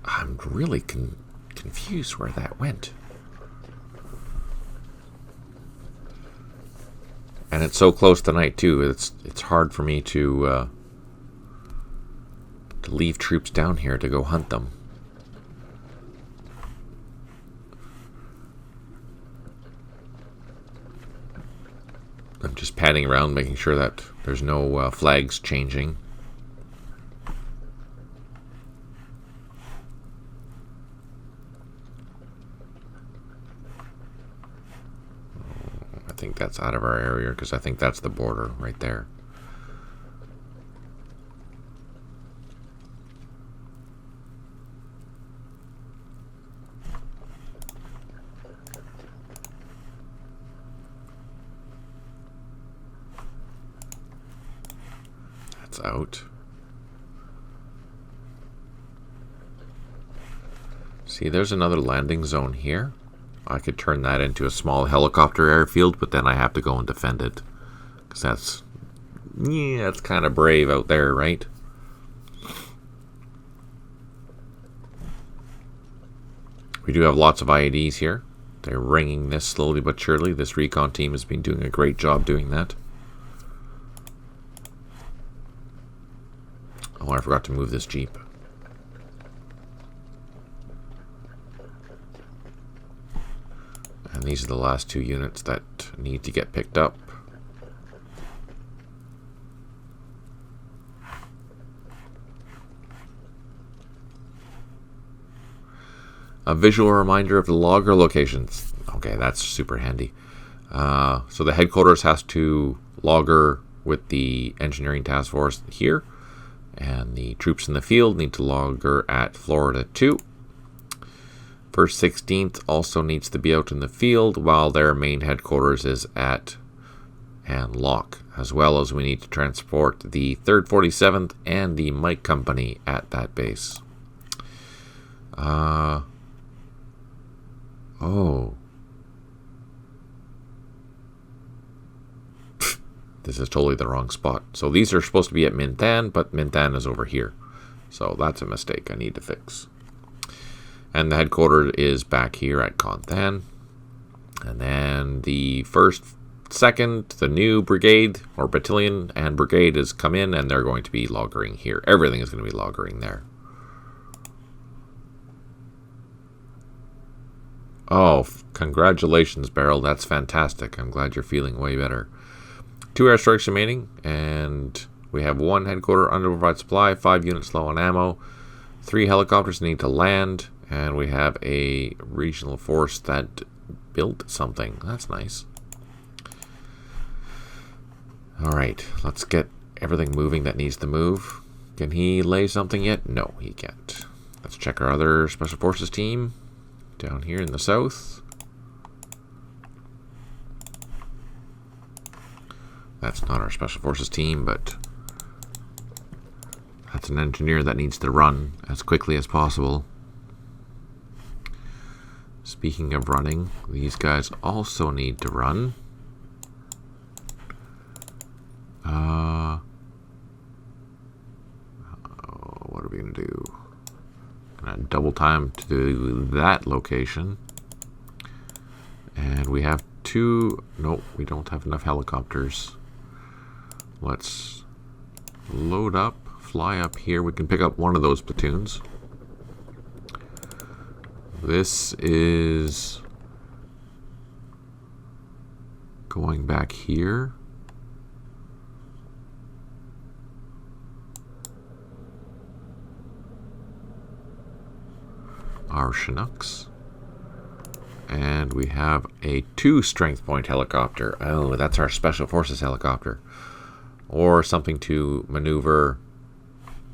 A: I'm really confused where that went. And it's so close tonight too. It's hard for me to leave troops down here to go hunt them. I'm just panning around, making sure that there's no flags changing. I think that's out of our area because I think that's the border right there. That's out. See, there's another landing zone here. I could turn that into a small helicopter airfield, but then I have to go and defend it. Because that's kind of brave out there, right? We do have lots of IEDs here. They're ringing this slowly but surely. This recon team has been doing a great job doing that. Oh, I forgot to move this Jeep. And these are the last 2 units that need to get picked up. A visual reminder of the logger locations. Okay, that's super handy. So the headquarters has to logger with the engineering task force here. And the troops in the field need to logger at Florida 2. First 16th also needs to be out in the field while their main headquarters is at Lock, as well as we need to transport the 3rd 47th and the Mike Company at that base. Oh. This is totally the wrong spot. So these are supposed to be at Mintan, but Mintan is over here. So that's a mistake I need to fix. And the headquarters is back here at Konthan. And then the 1st, 2nd, the new brigade or battalion and brigade has come in and they're going to be loggering here. Everything is going to be loggering there. Oh, congratulations, Beryl. That's fantastic. I'm glad you're feeling way better. 2 airstrikes remaining, and we have 1 headquarters underprovide supply, 5 units low on ammo, 3 helicopters need to land, and we have a regional force that built something. That's nice. Alright, let's get everything moving that needs to move. Can he lay something yet? No, he can't. Let's check our other Special Forces team down here in the south. That's not our Special Forces team, but that's an engineer that needs to run as quickly as possible. Speaking of running, these guys also need to run. What are we going to do? And double time to that location. And we have two. Nope, we don't have enough helicopters. Let's load up, fly up here. We can pick up one of those platoons. This is going back here. Our Chinooks. And we have a 2 strength point helicopter. Oh, that's our Special Forces helicopter. Or something to maneuver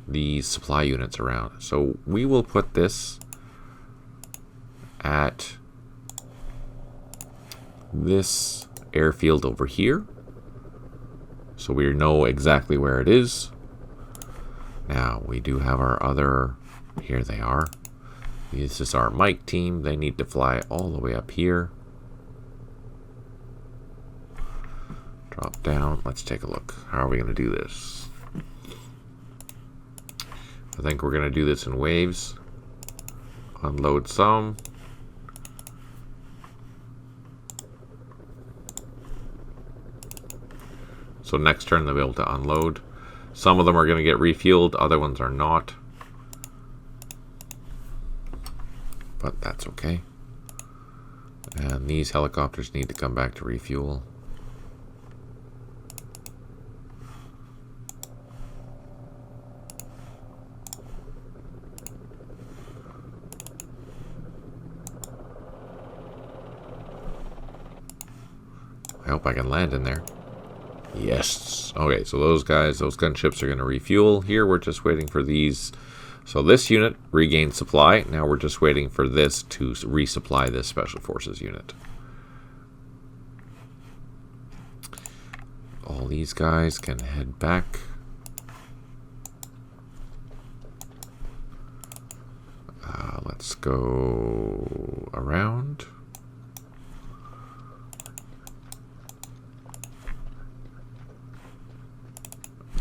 A: these supply units around. So we will put this at this airfield over here. So we know exactly where it is. Now we do have our other, here they are. This is our Mike team. They need to fly all the way up here. Drop down. Let's take a look. How are we going to do this? I think we're going to do this in waves. Unload some. So next turn they'll be able to unload. Some of them are going to get refueled. Other ones are not. But that's okay. And these helicopters need to come back to refuel. I hope I can land in there. Yes. Okay, so those guys, those gunships are going to refuel. Here we're just waiting for these. So this unit regained supply. Now we're just waiting for this to resupply this Special Forces unit. All these guys can head back. Let's go around.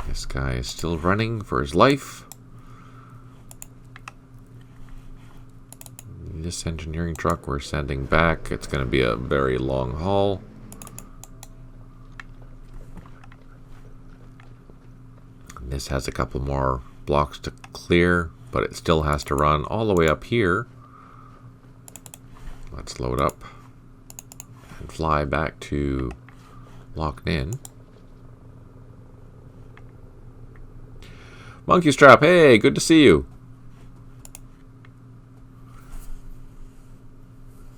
A: This guy is still running for his life. This engineering truck we're sending back. It's going to be a very long haul. And this has a couple more blocks to clear, but it still has to run all the way up here. Let's load up and fly back to Loch Ninh. Monkey Strap, hey, good to see you.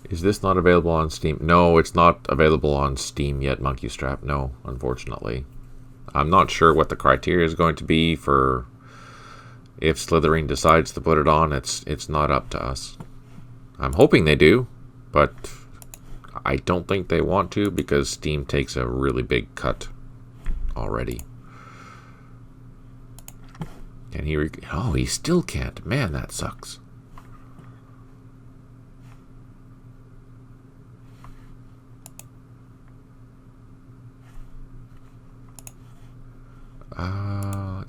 A: Is this not available on Steam? No, it's not available on Steam yet, Monkey Strap. No, unfortunately. I'm not sure what the criteria is going to be for if Slithering decides to put it on. It's not up to us. I'm hoping they do, but I don't think they want to because Steam takes a really big cut already. Can he? Oh, he still can't. Man, that sucks.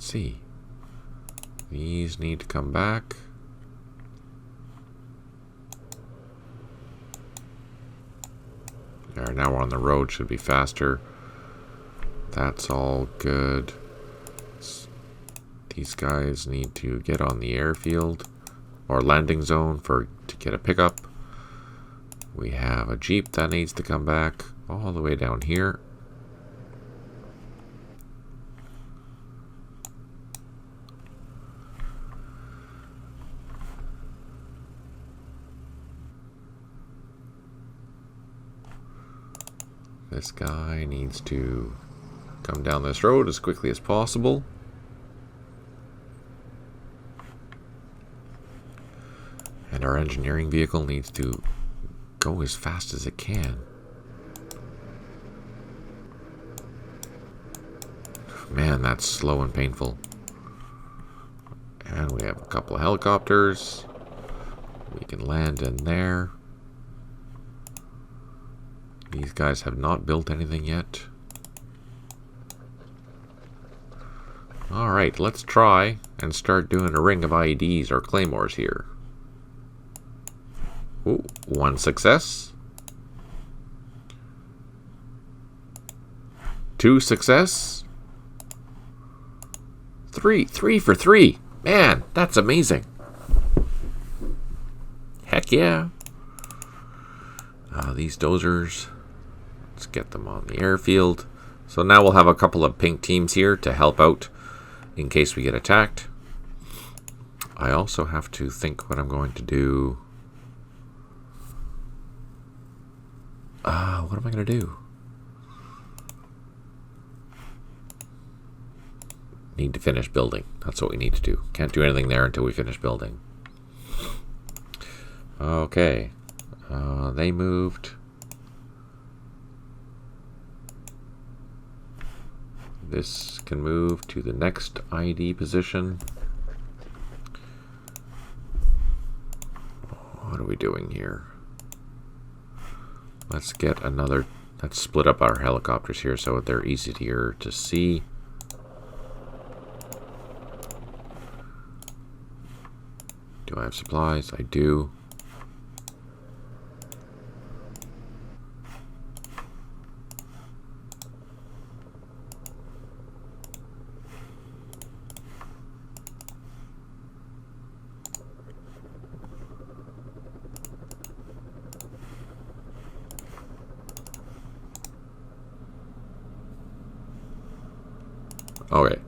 A: Let's see. These need to come back. There, now we're on the road. Should be faster. That's all good. These guys need to get on the airfield or landing zone to get a pickup. We have a Jeep that needs to come back all the way down here. This guy needs to come down this road as quickly as possible. And our engineering vehicle needs to go as fast as it can. Man, that's slow and painful. And we have a couple of helicopters. We can land in there. These guys have not built anything yet. Alright, let's try and start doing a ring of IEDs or claymores here. Ooh, 1 success. 2 success. 3 for 3. Man, that's amazing. Heck yeah. These dozers, let's get them on the airfield. So now we'll have a couple of pink teams here to help out in case we get attacked. I also have to think what I'm going to do. What am I going to do? Need to finish building. That's what we need to do. Can't do anything there until we finish building. Okay. They moved. This can move to the next ID position. What are we doing here? Let's get another. Let's split up our helicopters here so they're easier to see. Do I have supplies? I do. Okay,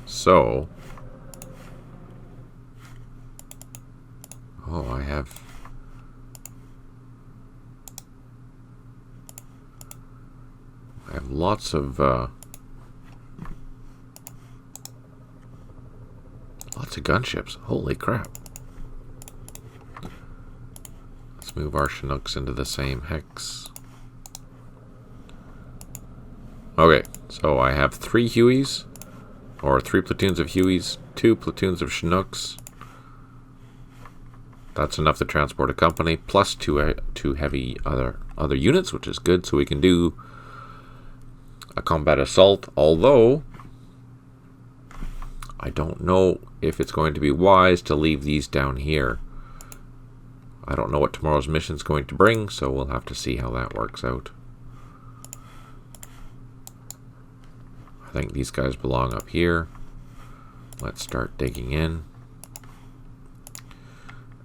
A: so, I have lots of gunships. Holy crap! Let's move our Chinooks into the same hex. Okay, so I have 3 Hueys, or 3 platoons of Hueys, 2 platoons of Chinooks. That's enough to transport a company, plus 2 heavy other units, which is good, so we can do a combat assault, although I don't know if it's going to be wise to leave these down here. I don't know what tomorrow's mission is going to bring, so we'll have to see how that works out. I think these guys belong up here. Let's start digging in.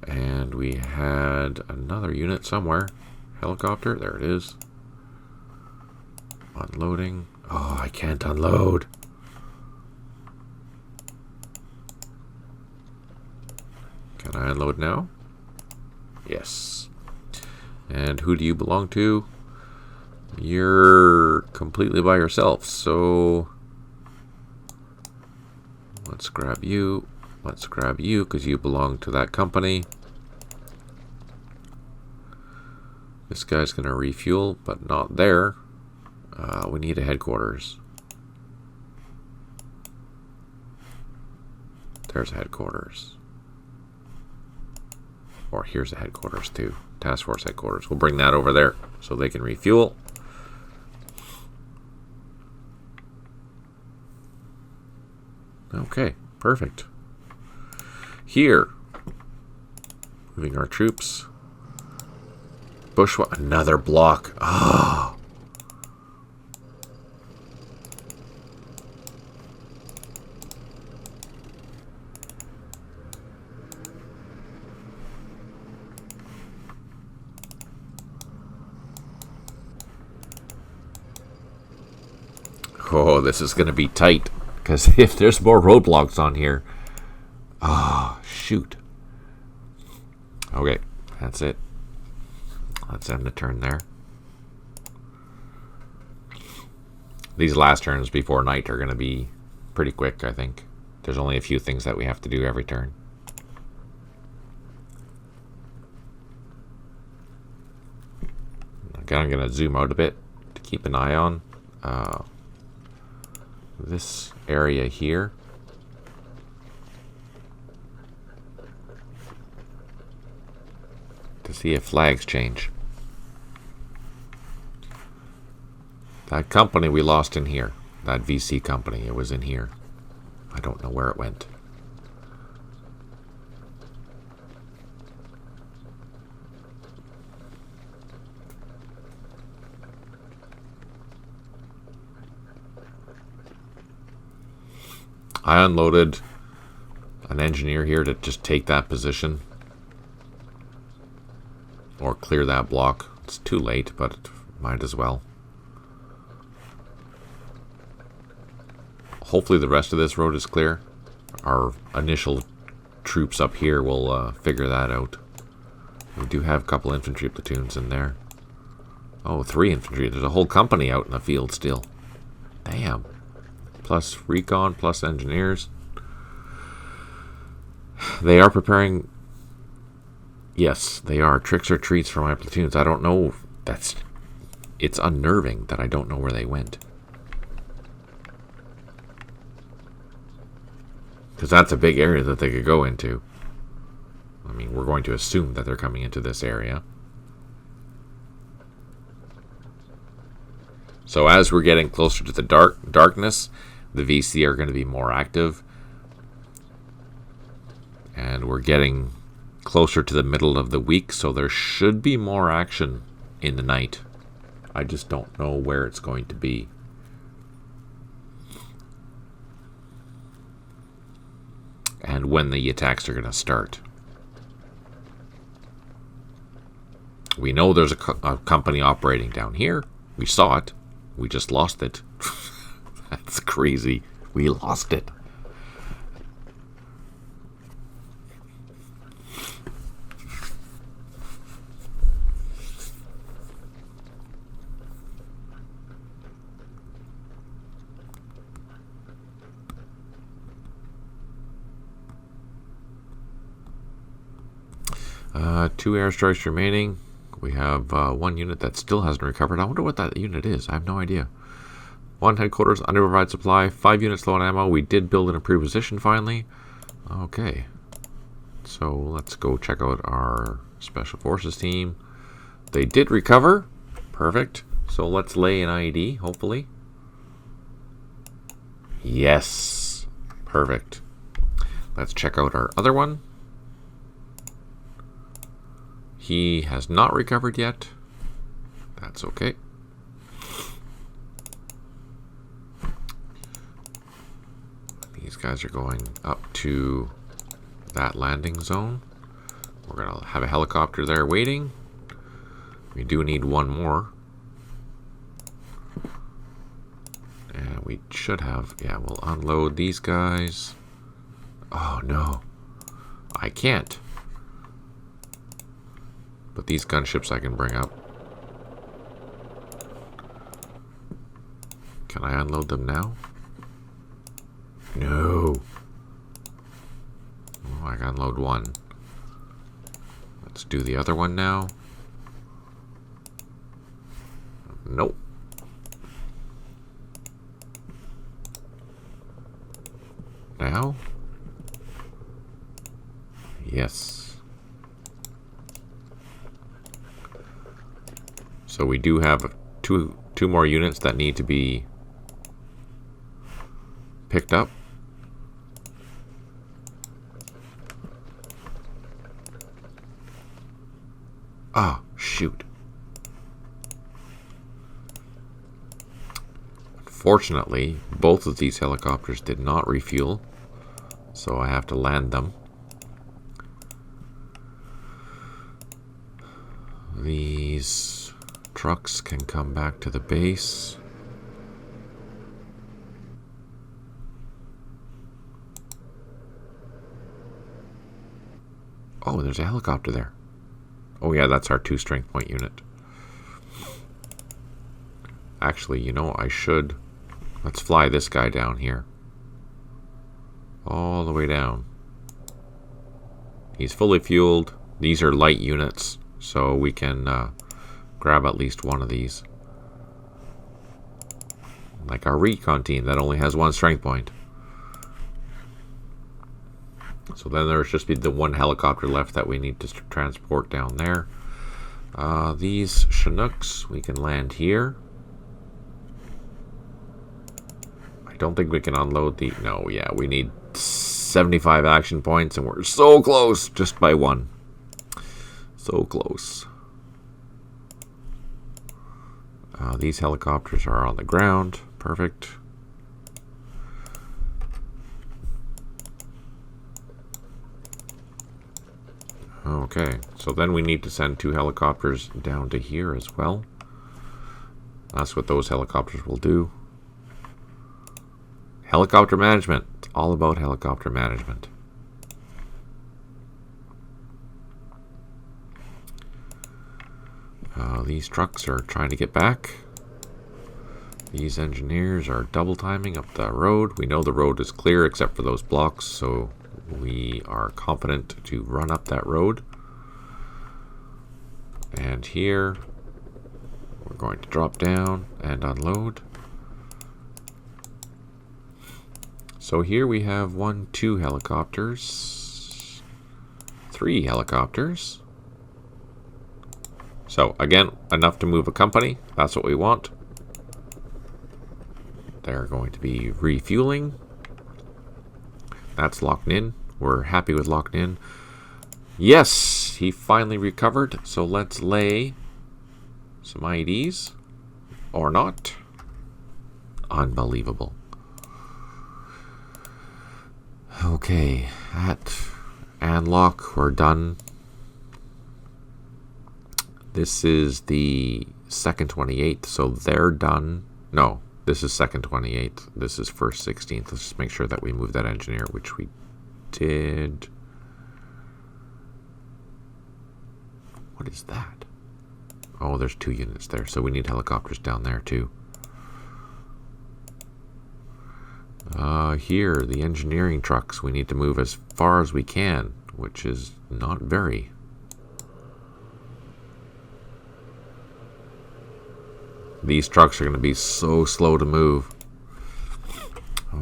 A: And we had another unit somewhere. Helicopter, there it is. Unloading. Oh, I can't unload. Can I unload now? Yes. And who do you belong to? You're completely by yourself, so let's grab you. Let's grab you because you belong to that company. This guy's going to refuel, but not there. We need a headquarters. There's a headquarters. Or here's a headquarters too. Task force headquarters. We'll bring that over there so they can refuel. Okay, perfect. Here, moving our troops. Bushwa, another block. Ah. Oh, this is going to be tight. Because if there's more roadblocks on here... Ah, shoot. Okay, that's it. Let's end the turn there. These last turns before night are going to be pretty quick, I think. There's only a few things that we have to do every turn. Again, I'm going to zoom out a bit to keep an eye on this area here. To see if flags change. That company we lost in here. That VC company, it was in here. I don't know where it went. I unloaded an engineer here to just take that position. Or clear that block. It's too late, but might as well. Hopefully the rest of this road is clear. Our initial troops up here will figure that out. We do have a couple infantry platoons in there. Oh, 3 infantry. There's a whole company out in the field still. Damn. Plus recon, plus engineers. They are preparing... Yes, they are. Tricks or treats for my platoons. I don't know. It's unnerving that I don't know where they went. Because that's a big area that they could go into. I mean, we're going to assume that they're coming into this area. So as we're getting closer to the darkness, the VC are going to be more active. And we're getting closer to the middle of the week, so there should be more action in the night. I just don't know where it's going to be. And when the attacks are going to start. We know there's a company operating down here. We saw it. We just lost it. That's crazy. We lost it. Two airstrikes remaining. We have 1 unit that still hasn't recovered. I wonder what that unit is. I have no idea. 1 headquarters, underprovide supply, 5 units low on ammo. We did build an improved position finally. Okay. So let's go check out our special forces team. They did recover. Perfect. So let's lay an IED, hopefully. Yes. Perfect. Let's check out our other one. He has not recovered yet. That's okay. These guys are going up to that landing zone. We're going to have a helicopter there waiting. We do need 1 more. And we should have... Yeah, we'll unload these guys. Oh, no. I can't. But these gunships I can bring up. Can I unload them now? No. Oh, I can unload 1. Let's do the other one now. Nope. Now? Yes. So we do have two more units that need to be picked up. Ah, shoot. Unfortunately, both of these helicopters did not refuel, so I have to land them. These trucks can come back to the base. Oh, there's a helicopter there. Oh yeah, that's our 2 strength point unit. Actually, you know, I should... Let's fly this guy down here. All the way down. He's fully fueled. These are light units, so we can grab at least 1 of these. Like our recon team that only has 1 strength point. So then there's just be the 1 helicopter left that we need to transport down there. These Chinooks we can land here. I don't think we can unload the... No, yeah, we need 75 action points and we're so close, just by 1. So close. These helicopters are on the ground. Perfect. Okay, so then we need to send 2 helicopters down to here as well. That's what those helicopters will do. Helicopter management. It's all about helicopter management. These trucks are trying to get back. These engineers are double timing up the road. We know the road is clear except for those blocks, so we are confident to run up that road. And here, we're going to drop down and unload. So here we have 1, 2 helicopters, 3 helicopters. So again, enough to move a company. That's what we want. They're going to be refueling. That's locked in. We're happy with locked in. Yes, he finally recovered. So let's lay some IEDs. Or not. Unbelievable. Okay, at Anlock, we're done. This is the second 28th, so they're done. No, this is second 28th. This is first 16th. Let's just make sure that we move that engineer, which we did. What is that? Oh, there's 2 units there, so we need helicopters down there too. Here, the engineering trucks, we need to move as far as we can, which is not very. These trucks are going to be so slow to move.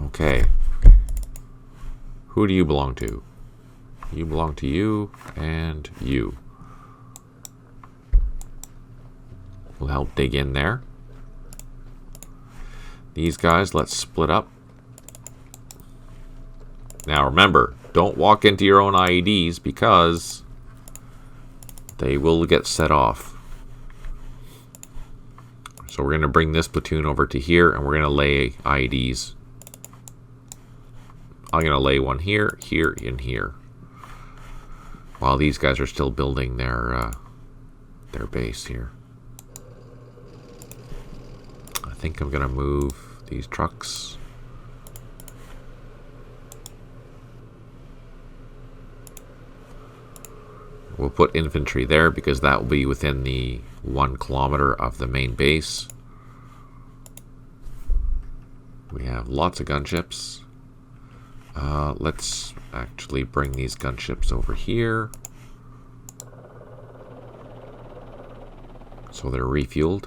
A: Okay. Who do you belong to? You belong to you and you. We'll help dig in there. These guys, let's split up. Now remember, don't walk into your own IEDs because they will get set off. So we're going to bring this platoon over to here, and we're going to lay IEDs. I'm going to lay one here, here, and here, while these guys are still building their base here. I think I'm going to move these trucks. We'll put infantry there because that will be within the 1 kilometer of the main base. We have lots of gunships. Let's actually bring these gunships over here. So they're refueled.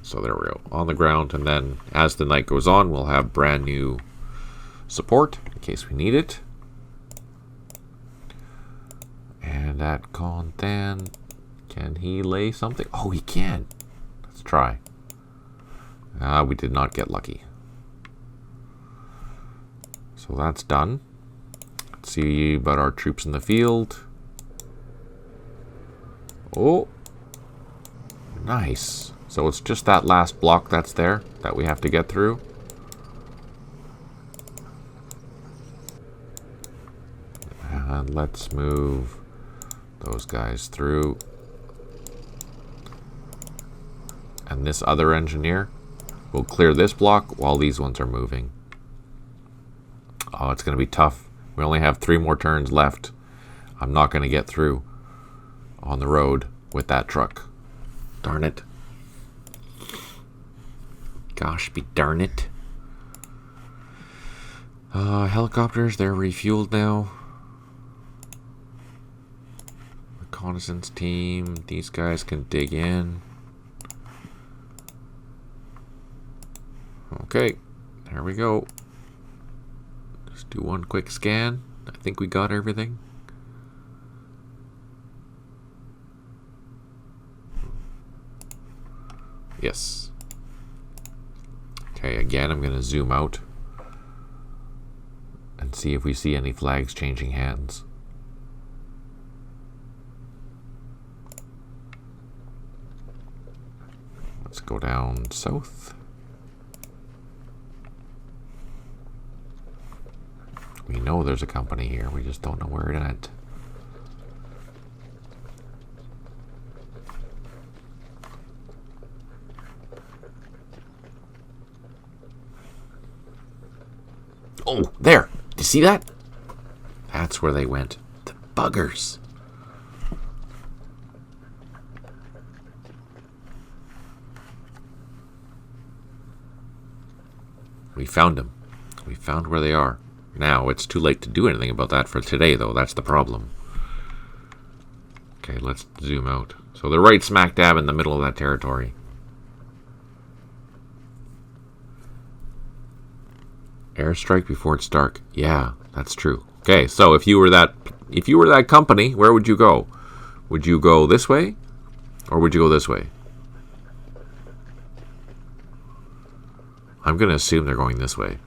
A: So there we go, on the ground, and then as the night goes on, we'll have brand new support in case we need it. And that Contan, can he lay something? Oh, he can. Let's try. We did not get lucky. So that's done. Let's see about our troops in the field. Oh, nice. So it's just that last block that's there that we have to get through. And let's move those guys through. And this other engineer will clear this block while these ones are moving. Oh, it's going to be tough. We only have 3 more turns left. I'm not going to get through on the road with that truck. Darn it. Gosh be darn it. Helicopters, they're refueled now. Reconnaissance team, these guys can dig in. Okay, there we go. Just do one quick scan. I think we got everything. Yes. Okay, again, I'm going to zoom out and see if we see any flags changing hands. Let's go down south. We know there's a company here. We just don't know where it at. Oh, there. Do you see that? That's where they went. The buggers. We found them. We found where they are. Now, it's too late to do anything about that for today, though. That's the problem. Okay, let's zoom out. So they're right smack dab in the middle of that territory. Airstrike before it's dark. Yeah, that's true. Okay, so if you were that company, where would you go? Would you go this way, or would you go this way? I'm going to assume they're going this way.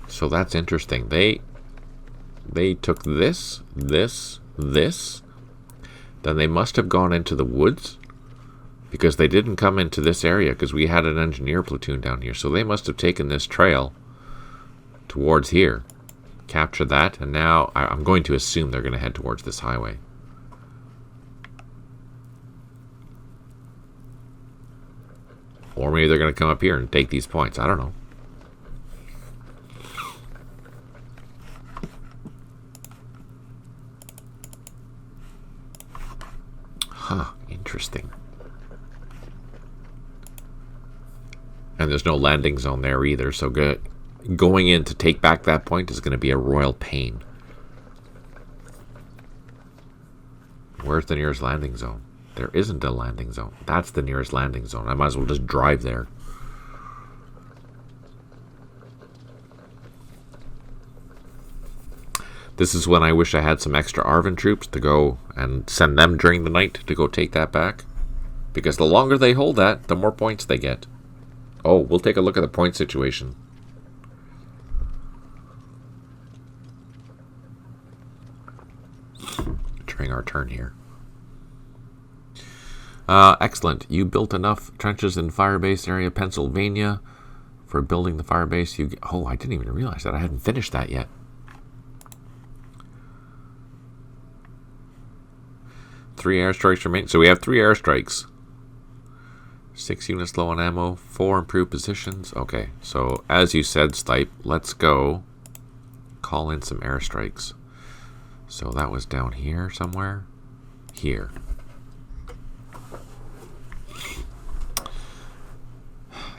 A: So that's interesting. They took this, this. Then they must have gone into the woods, because they didn't come into this area, because we had an engineer platoon down here. So they must have taken this trail towards here, captured that, and now I'm going to assume they're going to head towards this highway. Or maybe they're going to come up here and take these points. I don't know. Huh, interesting. And there's no landing zone there either, so going in to take back that point is going to be a royal pain. Where's the nearest landing zone? There isn't a landing zone. That's the nearest landing zone. I might as well just drive there. This is when I wish I had some extra Arvin troops to go and send them during the night to go take that back. Because the longer they hold that, the more points they get. Oh, we'll take a look at the point situation. During our turn here. Excellent. You built enough trenches in Firebase area, Pennsylvania, for building the Firebase. Oh, I didn't even realize that. I hadn't finished that yet. 3 airstrikes remain. So we have 3 airstrikes. 6 units low on ammo. 4 improved positions. Okay, so as you said, Stipe, let's go call in some airstrikes. So that was down here somewhere. Here.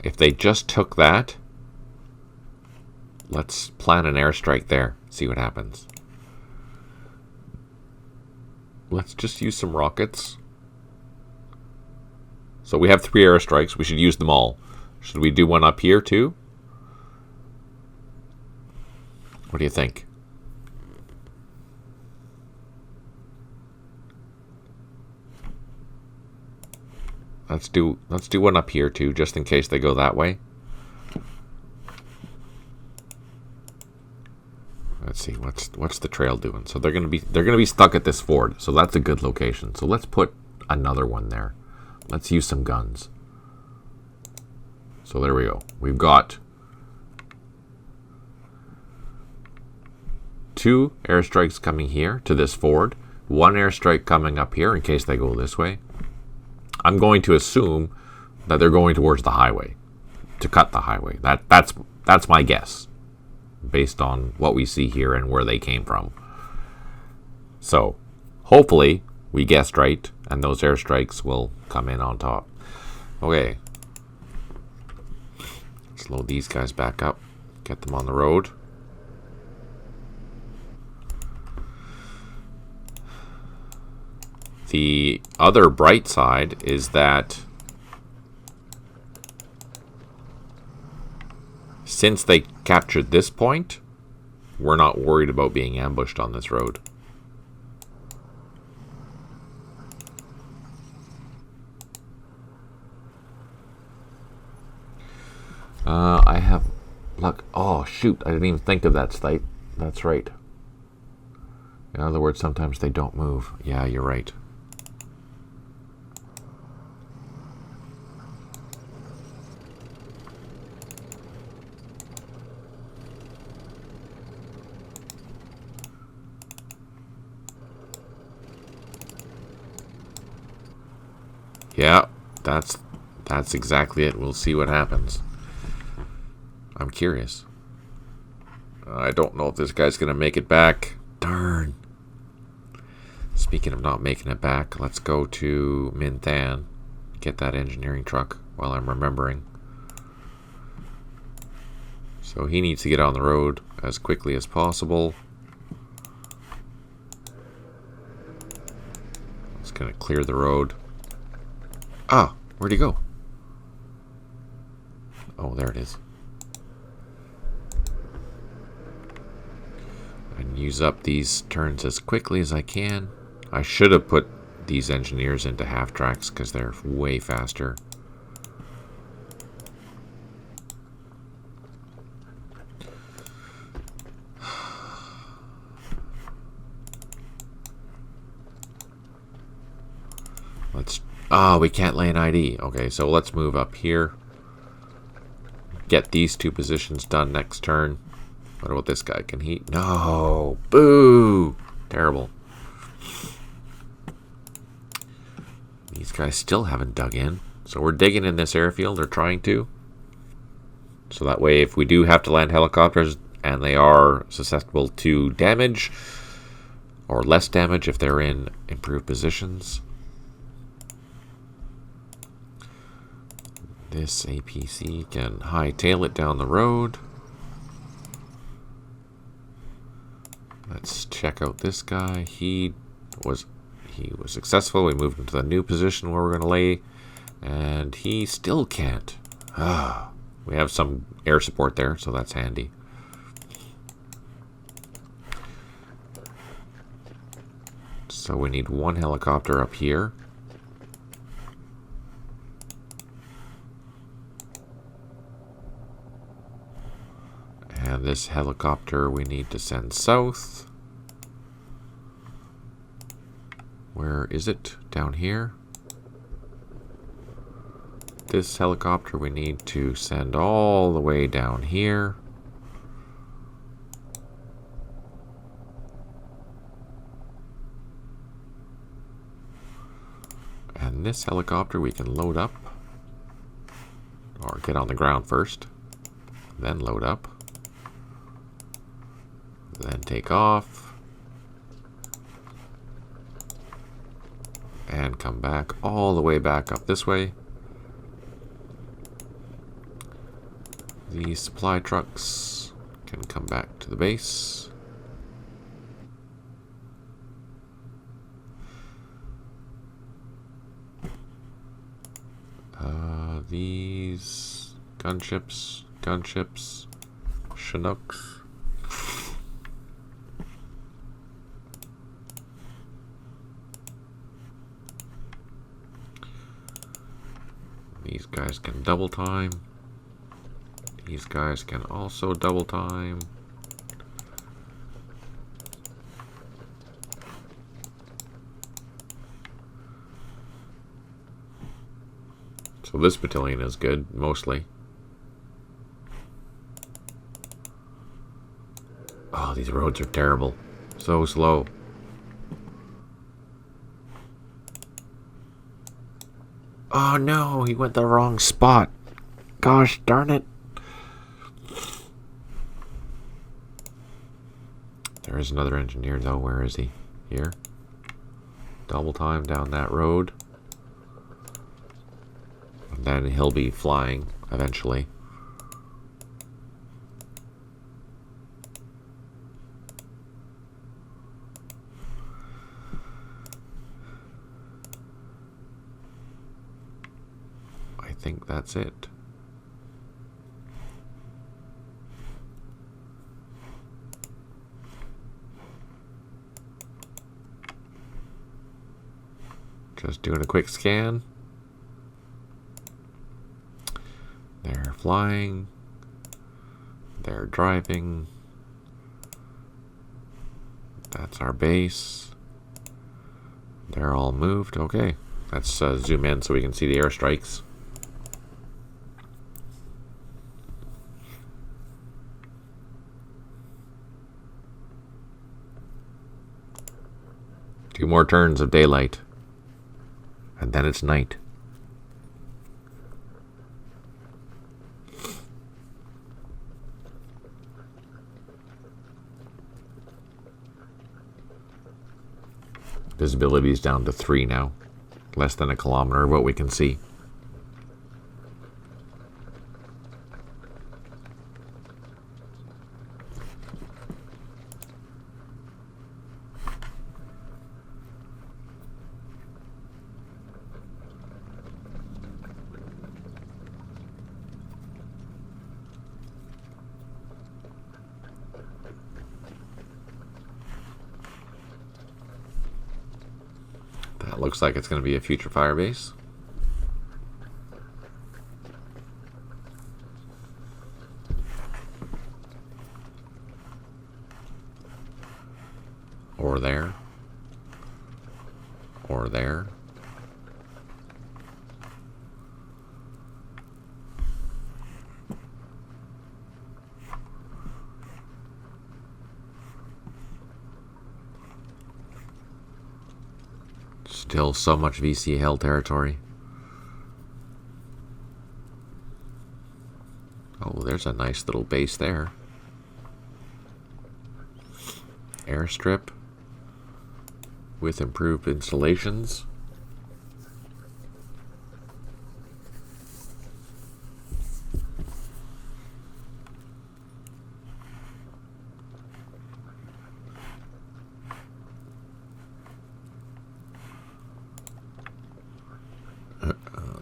A: If they just took that, let's plan an airstrike there. See what happens. Let's just use some rockets. So we have 3 airstrikes. We should use them all. Should we do one up here too? What do you think? Let's do one up here too, just in case they go that way. Let's see what's the trail doing. So they're gonna be stuck at this ford. So that's a good location. So let's put another one there. Let's use some guns. So there we go. We've got 2 airstrikes coming here to this ford. 1 airstrike coming up here in case they go this way. I'm going to assume that they're going towards the highway, to cut the highway. That's my guess, based on what we see here and where they came from. So, hopefully, we guessed right, and those airstrikes will come in on top. Okay. Slow these guys back up. Get them on the road. The other bright side is that since they captured this point, we're not worried about being ambushed on this road. I have luck. Oh, shoot. I didn't even think of that, Stipe. That's right. In other words, sometimes they don't move. Yeah, you're right. Yeah, that's exactly it. We'll see what happens. I'm curious. I don't know if this guy's going to make it back. Darn. Speaking of not making it back, let's go to Minh Than. Get that engineering truck while I'm remembering. So he needs to get on the road as quickly as possible. It's going to clear the road. Ah, where'd he go? Oh, there it is. And use up these turns as quickly as I can. I should have put these engineers into half tracks because they're way faster. We can't lay an ID. Okay, so let's move up here. Get these two positions done next turn. What about this guy? Can he? No! Boo! Terrible. These guys still haven't dug in. So we're digging in this airfield, or trying to. So that way, if we do have to land helicopters, and they are susceptible to damage, or less damage if they're in improved positions. This APC can hightail it down the road. Let's check out this guy. He was successful. We moved into the new position where we're going to lay, and he still can't. We have some air support there, so that's handy. So we need one helicopter up here. And this helicopter we need to send south. Where is it? Down here. This helicopter we need to send all the way down here. And this helicopter we can load up. Or get on the ground first. Then load up. Then take off. And come back all the way back up this way. These supply trucks can come back to the base. These gunships, Chinooks. These guys can double time. These guys can also double time. So this battalion is good, mostly. Oh, these roads are terrible. So slow. Oh no, he went the wrong spot. Gosh darn it. There is another engineer though. Where is he? Here. Double time down that road. And then he'll be flying eventually. I think that's it. Just doing a quick scan. They're flying. They're driving. That's our base. They're all moved. Okay. Let's zoom in so we can see the airstrikes. Two more turns of daylight. And then it's night. Visibility is down to 3 now. Less than a kilometer, what we can see. That looks like it's going to be a future Firebase. Or there. Or there. Still so much VC held territory. Oh, there's a nice little base there. Airstrip with improved installations.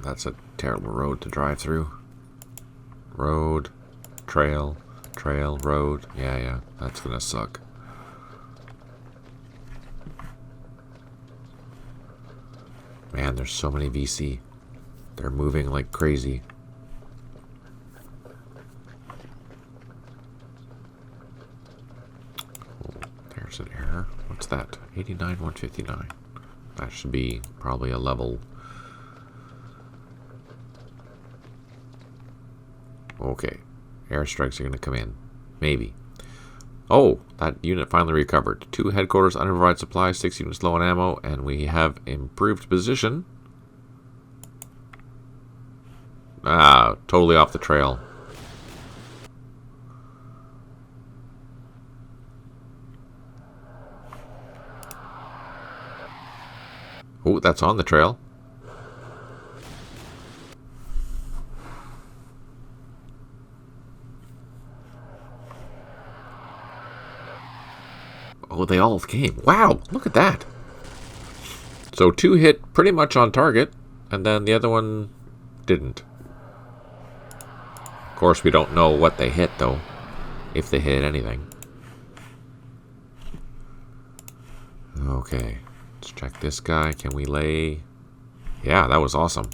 A: That's a terrible road to drive through. Road, trail, road. Yeah, that's gonna suck. Man, there's so many VC. They're moving like crazy. Oh, there's an error. What's that? 89,159. That should be probably a level. Okay, airstrikes are going to come in. Maybe. Oh, that unit finally recovered. 2 headquarters, unprovided supplies, 6 units low on ammo, and we have improved position. Ah, totally off the trail. Oh, that's on the trail. Oh, they all came. Wow, look at that. So 2 hit pretty much on target, and then the other one didn't. Of course, we don't know what they hit, though, if they hit anything. Okay, let's check this guy. Can we lay... Yeah, that was awesome.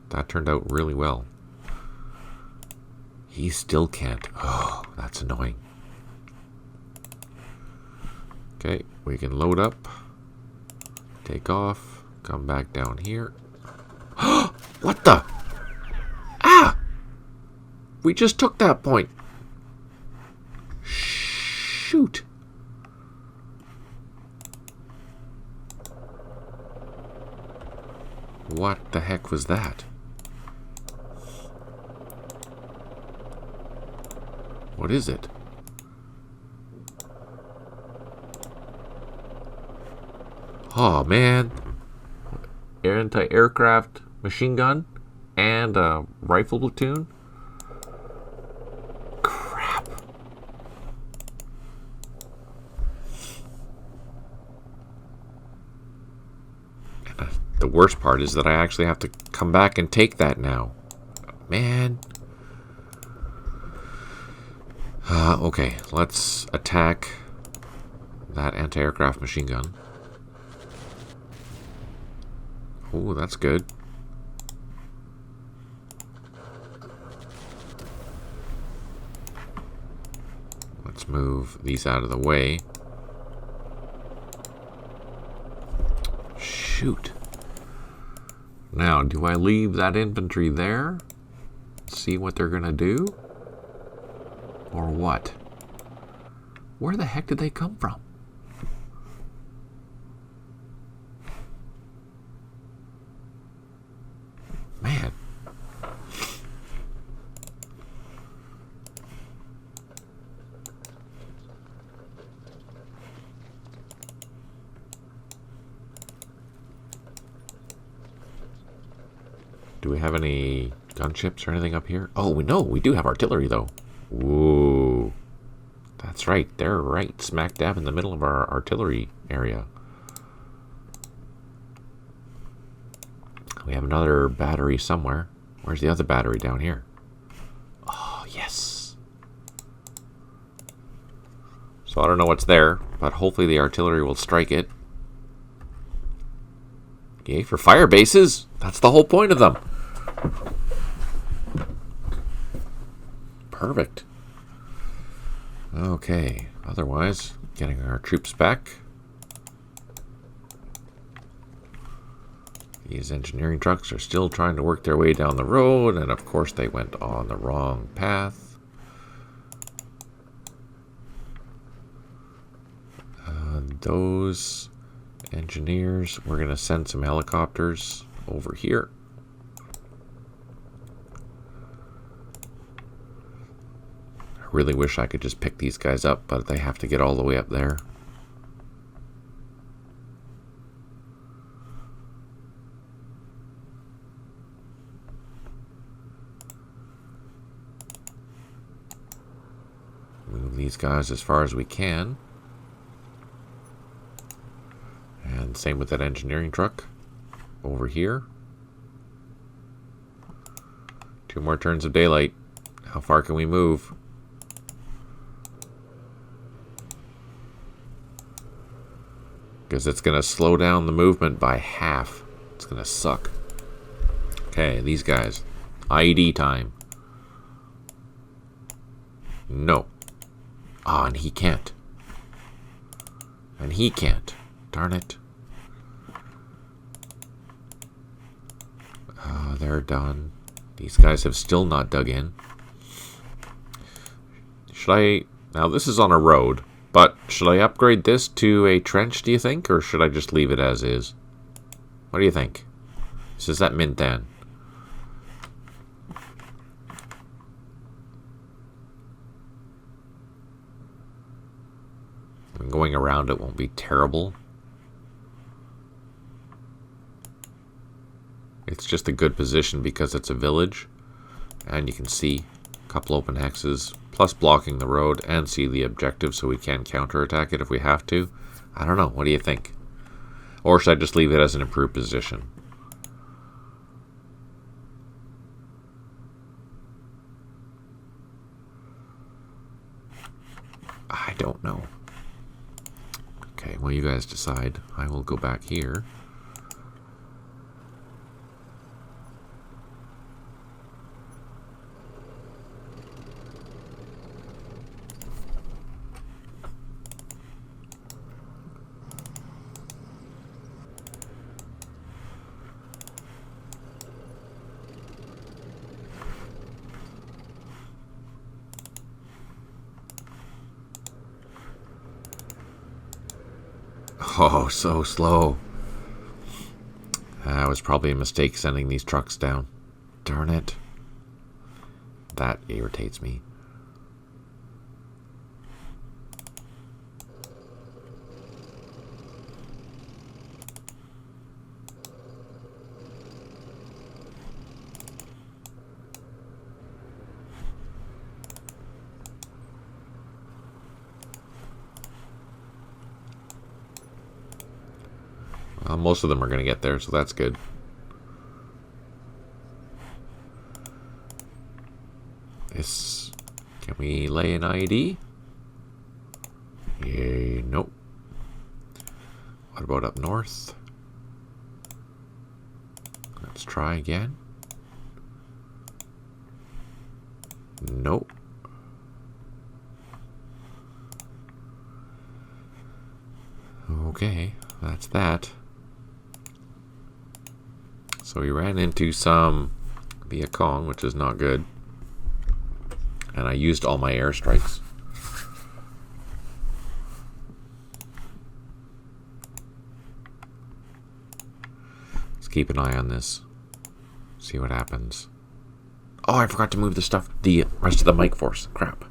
A: That turned out really well. He still can't. Oh, that's annoying. Okay, we can load up, take off, come back down here. What the? Ah! We just took that point. Shoot. What the heck was that? What is it? Oh, man. Anti-aircraft machine gun and a rifle platoon? Crap. And the worst part is that I actually have to come back and take that now. Man. Okay, let's attack that anti-aircraft machine gun. Oh, that's good. Let's move these out of the way. Shoot. Now, do I leave that infantry there? See what they're gonna do? Or what? Where the heck did they come from? Man. Do we have any gunships or anything up here? Oh, we do have artillery, though. Ooh. That's right. They're right smack dab in the middle of our artillery area. We have another battery somewhere. Where's the other battery? Down here? Oh, yes. So I don't know what's there, but hopefully the artillery will strike it. Yay for fire bases. That's the whole point of them. Perfect. Okay. Otherwise, getting our troops back. These engineering trucks are still trying to work their way down the road, and of course they went on the wrong path. Those engineers, we're going to send some helicopters over here. I really wish I could just pick these guys up, but they have to get all the way up there. Move these guys as far as we can. And same with that engineering truck over here. 2 more turns of daylight. How far can we move? Because it's going to slow down the movement by half. It's going to suck. Okay, these guys. IED time. No. Ah, and he can't. And he can't. Darn it. They're done. These guys have still not dug in. Should I... Now, this is on a road, but should I upgrade this to a trench, do you think? Or should I just leave it as is? What do you think? This is at Mintan. Going around it won't be terrible. It's just a good position because it's a village. And you can see a couple open hexes, plus blocking the road, and see the objective so we can counterattack it if we have to. I don't know. What do you think? Or should I just leave it as an improved position? I don't know. Okay, well, you guys decide. I will go back here. Oh, so slow. That was probably a mistake sending these trucks down. Darn it. That irritates me. Most of them are going to get there, so that's good. This, can we lay an IED? Yeah, nope. What about up north? Let's try again. Nope. Okay, that's that. So we ran into some Viet Cong, which is not good. And I used all my airstrikes. Let's keep an eye on this. See what happens. Oh, I forgot to move the rest of the mic force. Crap.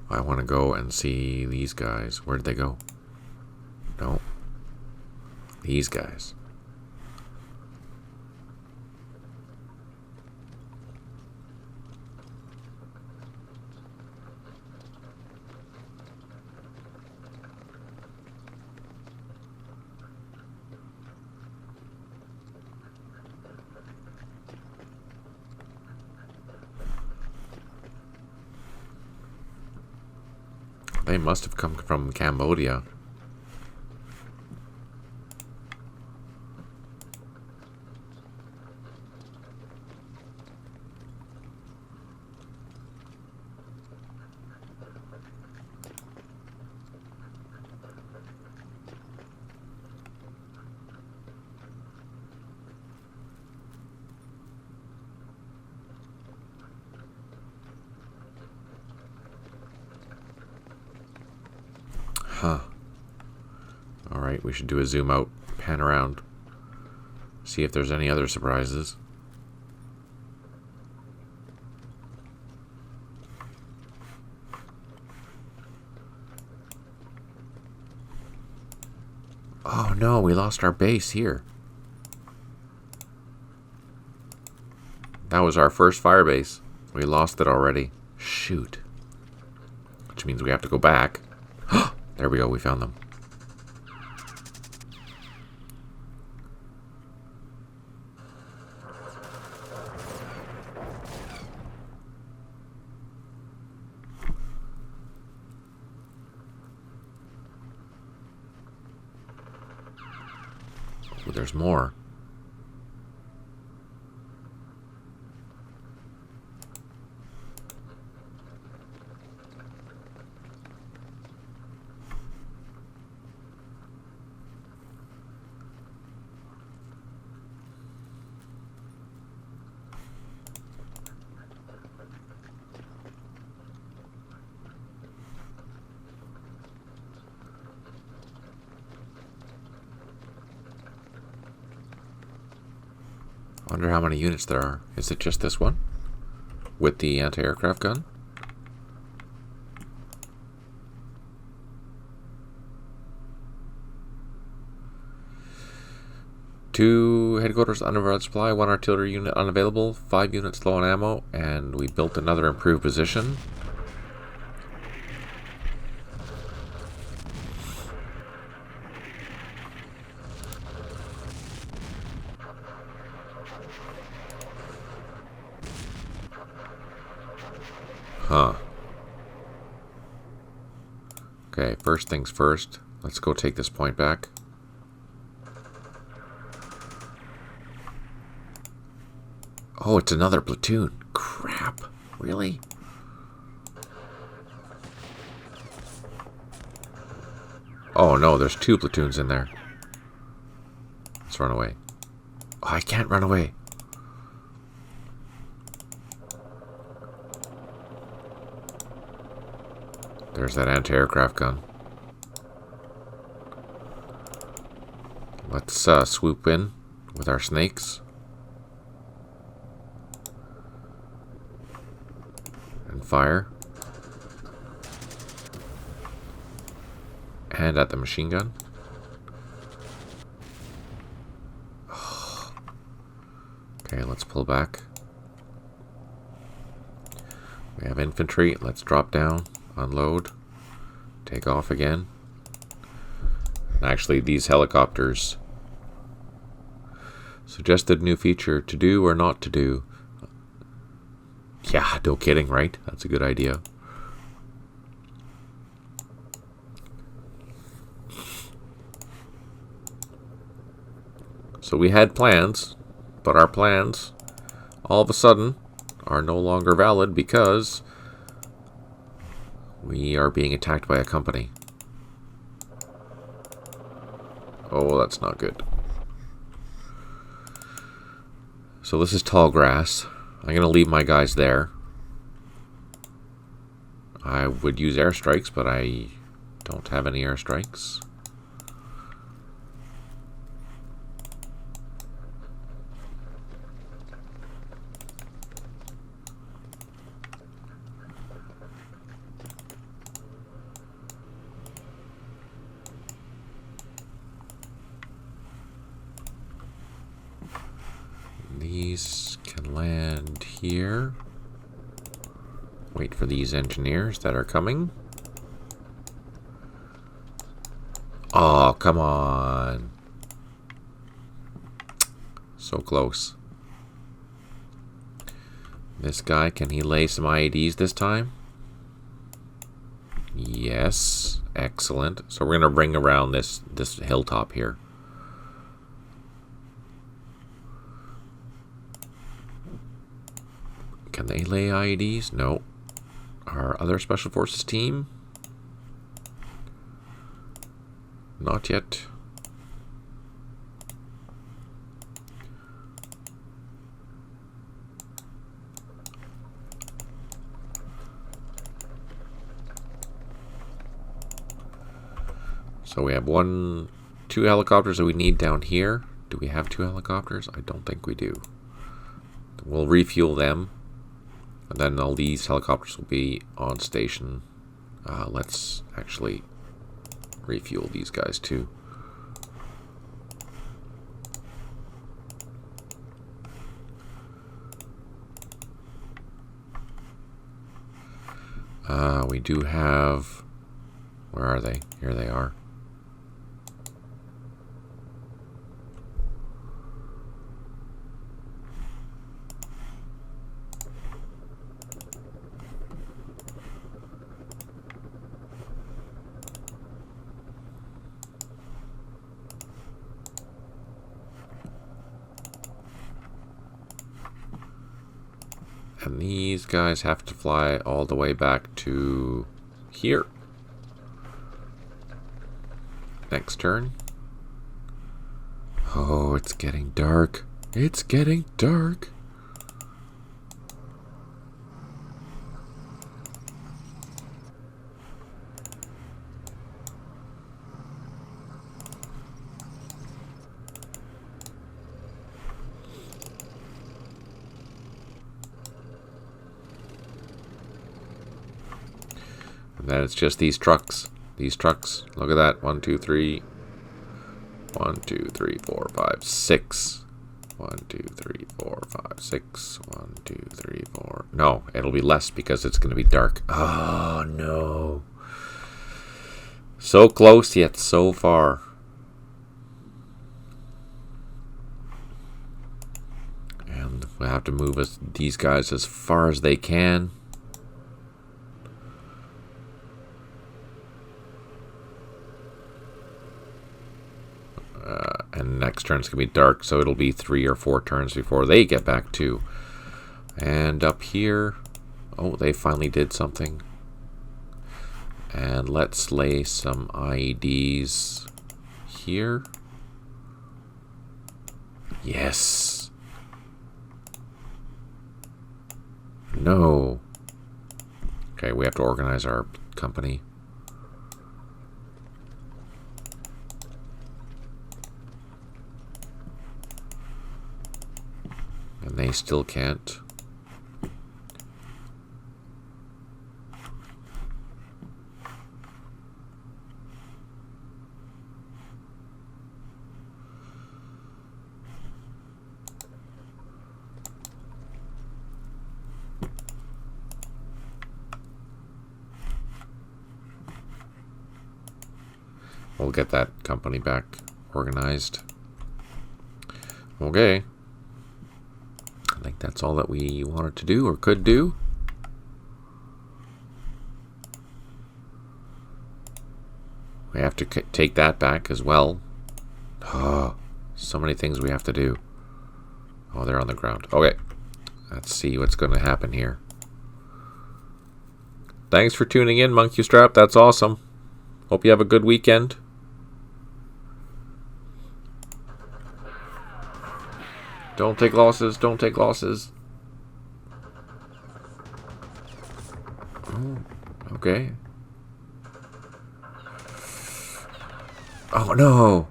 A: I want to go and see these guys. Where did they go? No. These guys. They must have come from Cambodia. Huh. Alright, we should do a zoom out, pan around, see if there's any other surprises. Oh no, we lost our base here. That was our first Firebase. We lost it already. Shoot. Which means we have to go back. There we go, we found them. Oh, there's more. I wonder how many units there are. Is it just this one? With the anti-aircraft gun? Two headquarters unavailable supply, 1 artillery unit unavailable, 5 units low on ammo, and we built another improved position. Huh. Okay, first things first. Let's go take this point back. Oh, it's another platoon. Crap. Really? Oh no, there's 2 platoons in there. Let's run away. Oh, I can't run away. There's that anti-aircraft gun. Let's swoop in with our snakes. And fire. And at the machine gun. Okay, let's pull back. We have infantry. Let's drop down. Unload, take off again. Actually, these helicopters suggested new feature to do or not to do. Yeah, no kidding, right? That's a good idea. So we had plans, but our plans all of a sudden are no longer valid because we are being attacked by a company. Oh, that's not good. So this is tall grass. I'm going to leave my guys there. I would use airstrikes, but I don't have any airstrikes. here. Wait for these engineers that are coming. Oh, come on. So close. This guy, can he lay some IEDs this time? Yes. Excellent. So we're going to ring around this hilltop here. Can they lay IEDs? No. Our other Special Forces team? Not yet. So we have 2 helicopters that we need down here. Do we have 2 helicopters? I don't think we do. We'll refuel them. And then all these helicopters will be on station. Let's actually refuel these guys too. We do have... Where are they? Here they are. And these guys have to fly all the way back to here. Next turn. Oh, it's getting dark. It's getting dark. And then it's just these trucks. These trucks. Look at that. 1, 2, 3. 1, 2, 3, 4, 5, 6. 1, 2, 3, 4, 5, 6. 1, 2, 3, 4. No, it'll be less because it's going to be dark. Oh, no. So close, yet so far. And we'll have to move these guys as far as they can. And next turn's going to be dark, so it'll be 3 or 4 turns before they get back too. And up here, oh, they finally did something. And let's lay some IEDs here. Yes. No. Okay, we have to organize our company. And they still can't. We'll get that company back organized. Okay. I think that's all that we wanted to do or could do. We have to take that back as well. Oh, so many things we have to do. Oh, they're on the ground. Okay. Let's see what's going to happen here. Thanks for tuning in, Monkey Strap. That's awesome. Hope you have a good weekend. Don't take losses. Don't take losses. Oh, okay. Oh, no.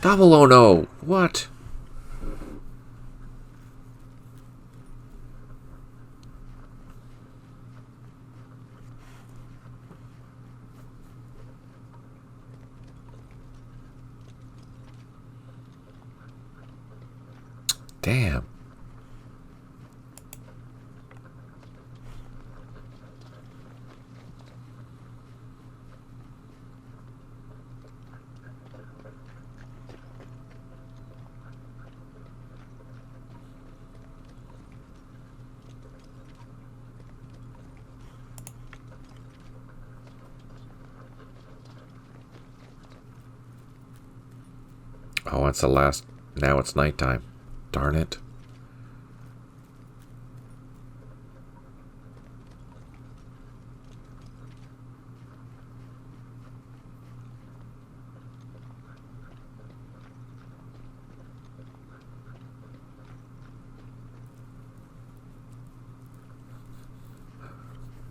A: Double oh no. What? Damn. Oh, it's the last. Now it's nighttime. Darn it.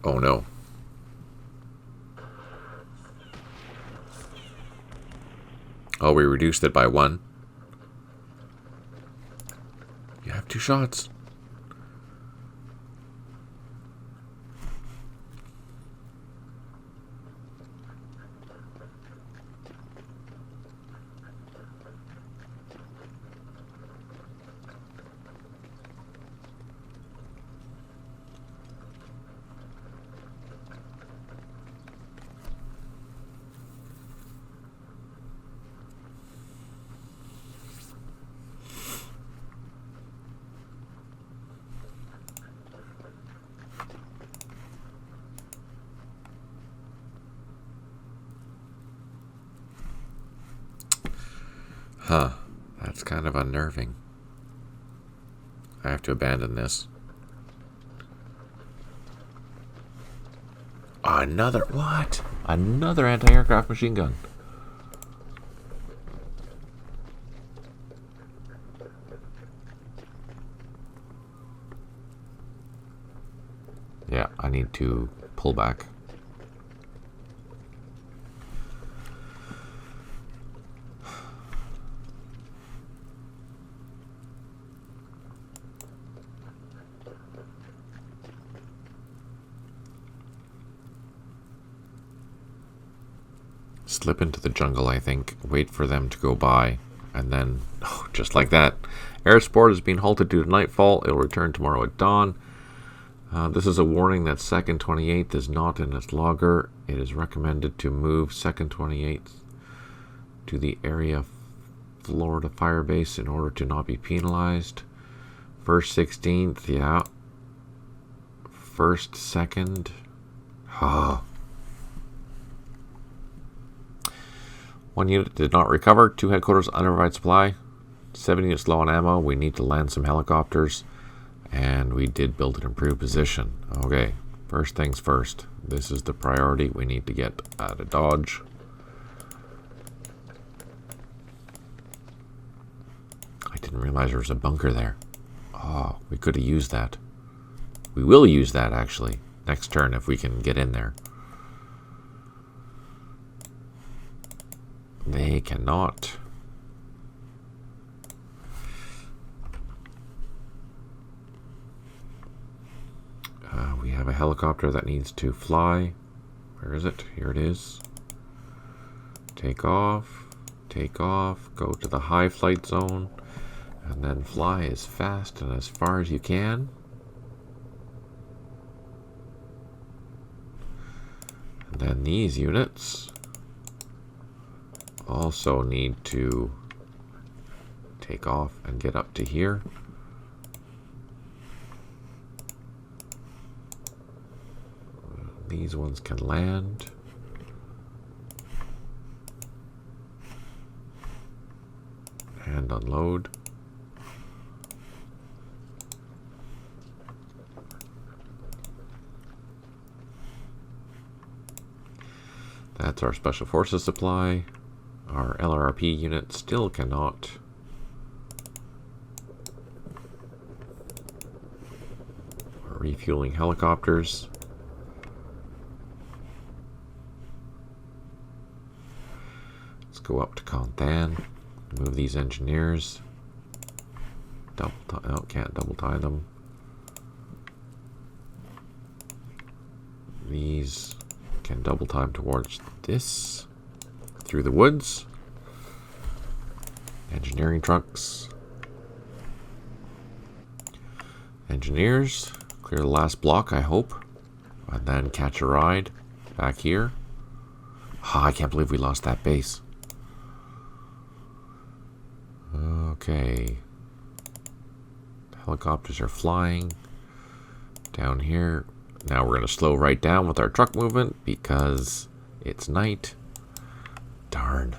A: Oh no. Oh, we reduced it by 1. You have 2 shots. Huh. That's kind of unnerving. I have to abandon this. Another... What? Another anti-aircraft machine gun. Yeah, I need to pull back. Slip into the jungle, I think. Wait for them to go by. And then, oh, just like that. Air support has been halted due to nightfall. It'll return tomorrow at dawn. This is a warning that Second 28th is not in its logger. It is recommended to move Second 28th to the Area Florida Firebase in order to not be penalized. First 16th, yeah. First, second. Oh. 1 unit did not recover. 2 headquarters unprovide supply. 7 units low on ammo. We need to land some helicopters. And we did build an improved position. Okay, first things first. This is the priority. We need to get out of Dodge. I didn't realize there was a bunker there. Oh, we could have used that. We will use that, actually, next turn if we can get in there. They cannot. We have a helicopter that needs to fly. Where is it? Here it is. Take off. Take off. Go to the high flight zone. And then fly as fast and as far as you can. And then these units also need to take off and get up to here. These ones can land. And unload. That's our Special Forces supply. Our LRRP unit still cannot. We're refueling helicopters. Let's go up to Conthan. Move these engineers. Double tie. Oh, can't double tie them. These can double time towards this. Through the woods. Engineering trucks. Engineers, clear the last block, I hope. And then catch a ride back here. Oh, I can't believe we lost that base. Okay. Helicopters are flying down here. Now we're going to slow right down with our truck movement because it's night. Darn.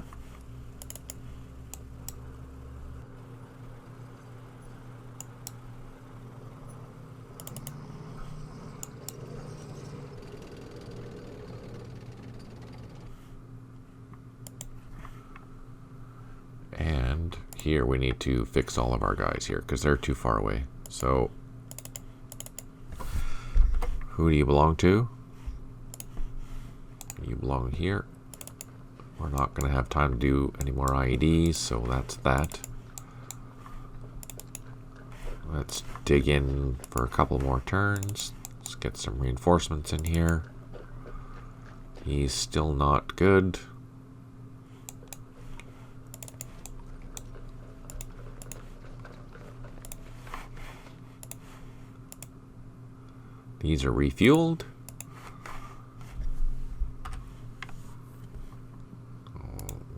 A: And here we need to fix all of our guys here because they're too far away. So who do you belong to? You belong here. We're not going to have time to do any more IEDs, so that's that. Let's dig in for a couple more turns. Let's get some reinforcements in here. He's still not good. These are refueled.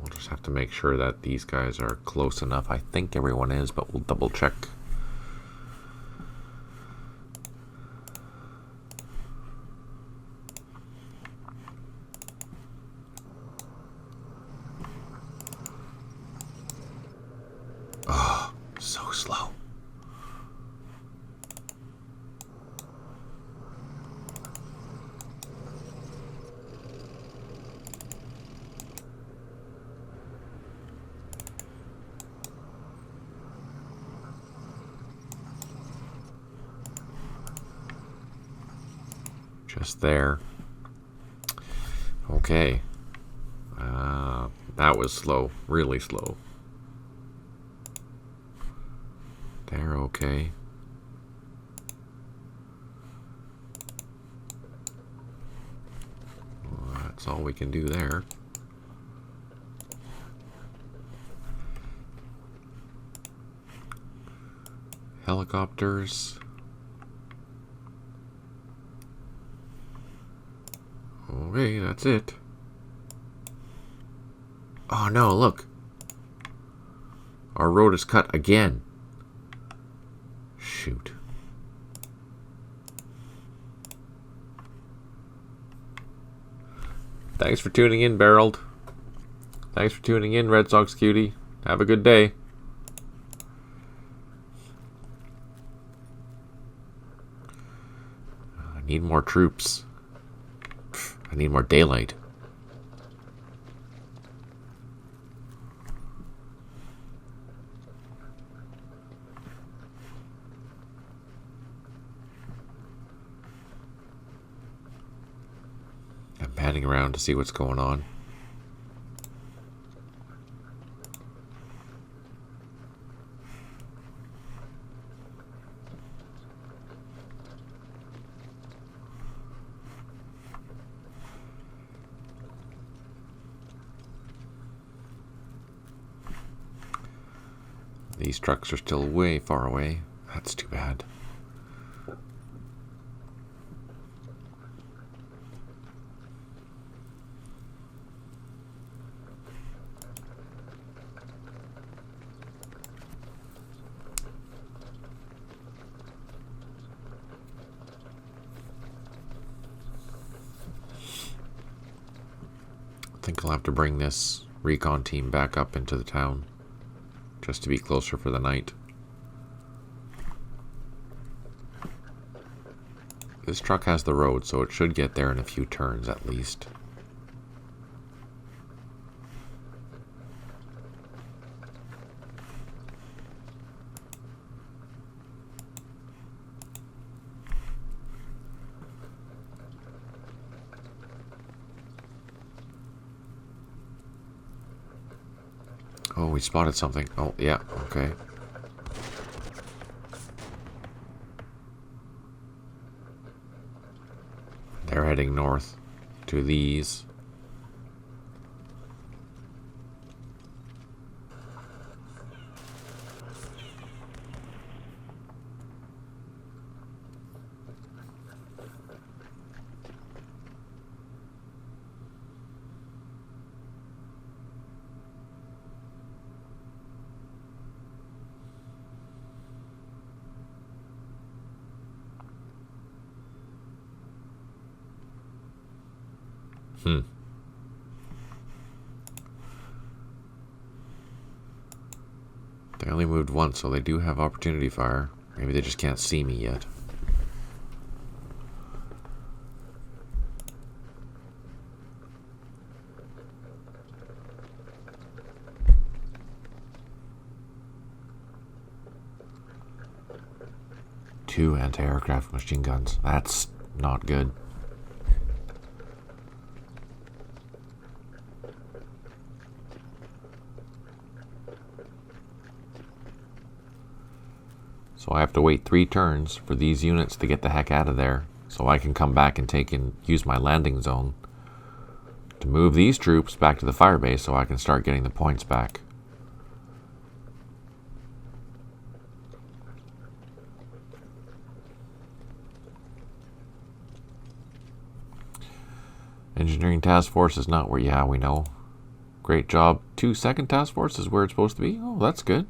A: We'll just have to make sure that these guys are close enough. I think everyone is, but we'll double check. Oh, so slow. Just there. Okay. That was slow. Really slow. They're okay. Well, that's all we can do there. Helicopters. Okay, that's it. Oh no, look. Our road is cut again. Shoot. Thanks for tuning in, Barreled. Thanks for tuning in, Red Sox Cutie. Have a good day. I need more troops. I need more daylight. I'm panning around to see what's going on. These trucks are still way far away. That's too bad. I think I'll have to bring this recon team back up into the town just to be closer for the night. This truck has the road, so it should get there in a few turns at least. Oh, we spotted something. Oh, yeah, okay. They're heading north to these. They only moved once, so they do have opportunity fire. Maybe they just can't see me yet. Two anti-aircraft machine guns. That's not good. So I have to wait 3 turns for these units to get the heck out of there, so I can come back and use my landing zone to move these troops back to the Firebase so I can start getting the points back. Engineering task force is not where, yeah, we know. Great job. 2 second task force is where it's supposed to be. Oh, that's good.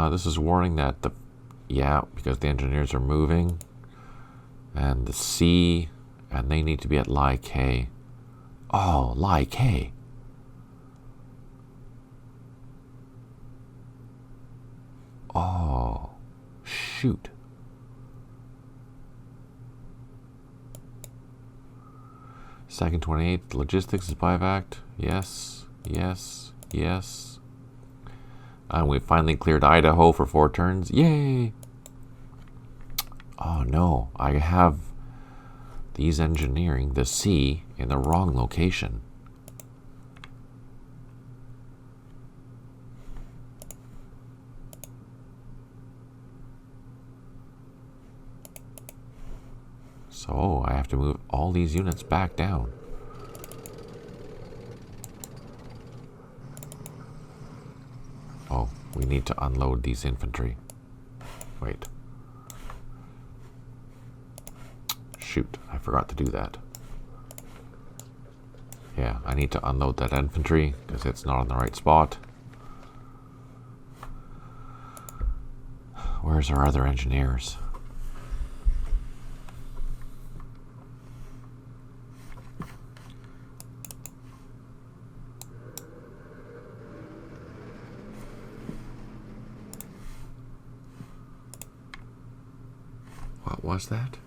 A: This is warning that because the engineers are moving. And the C, and they need to be at Lie K. Oh, Lie K. Oh, shoot. Second 28th, logistics is bivac. Yes, yes, yes. And we finally cleared Idaho for 4 turns. Yay! Oh no, I have these engineering the C in the wrong location. So I have to move all these units back down. Oh, we need to unload these infantry. Wait. Shoot, I forgot to do that. Yeah, I need to unload that infantry because it's not in the right spot. Where's our other engineers? What was that?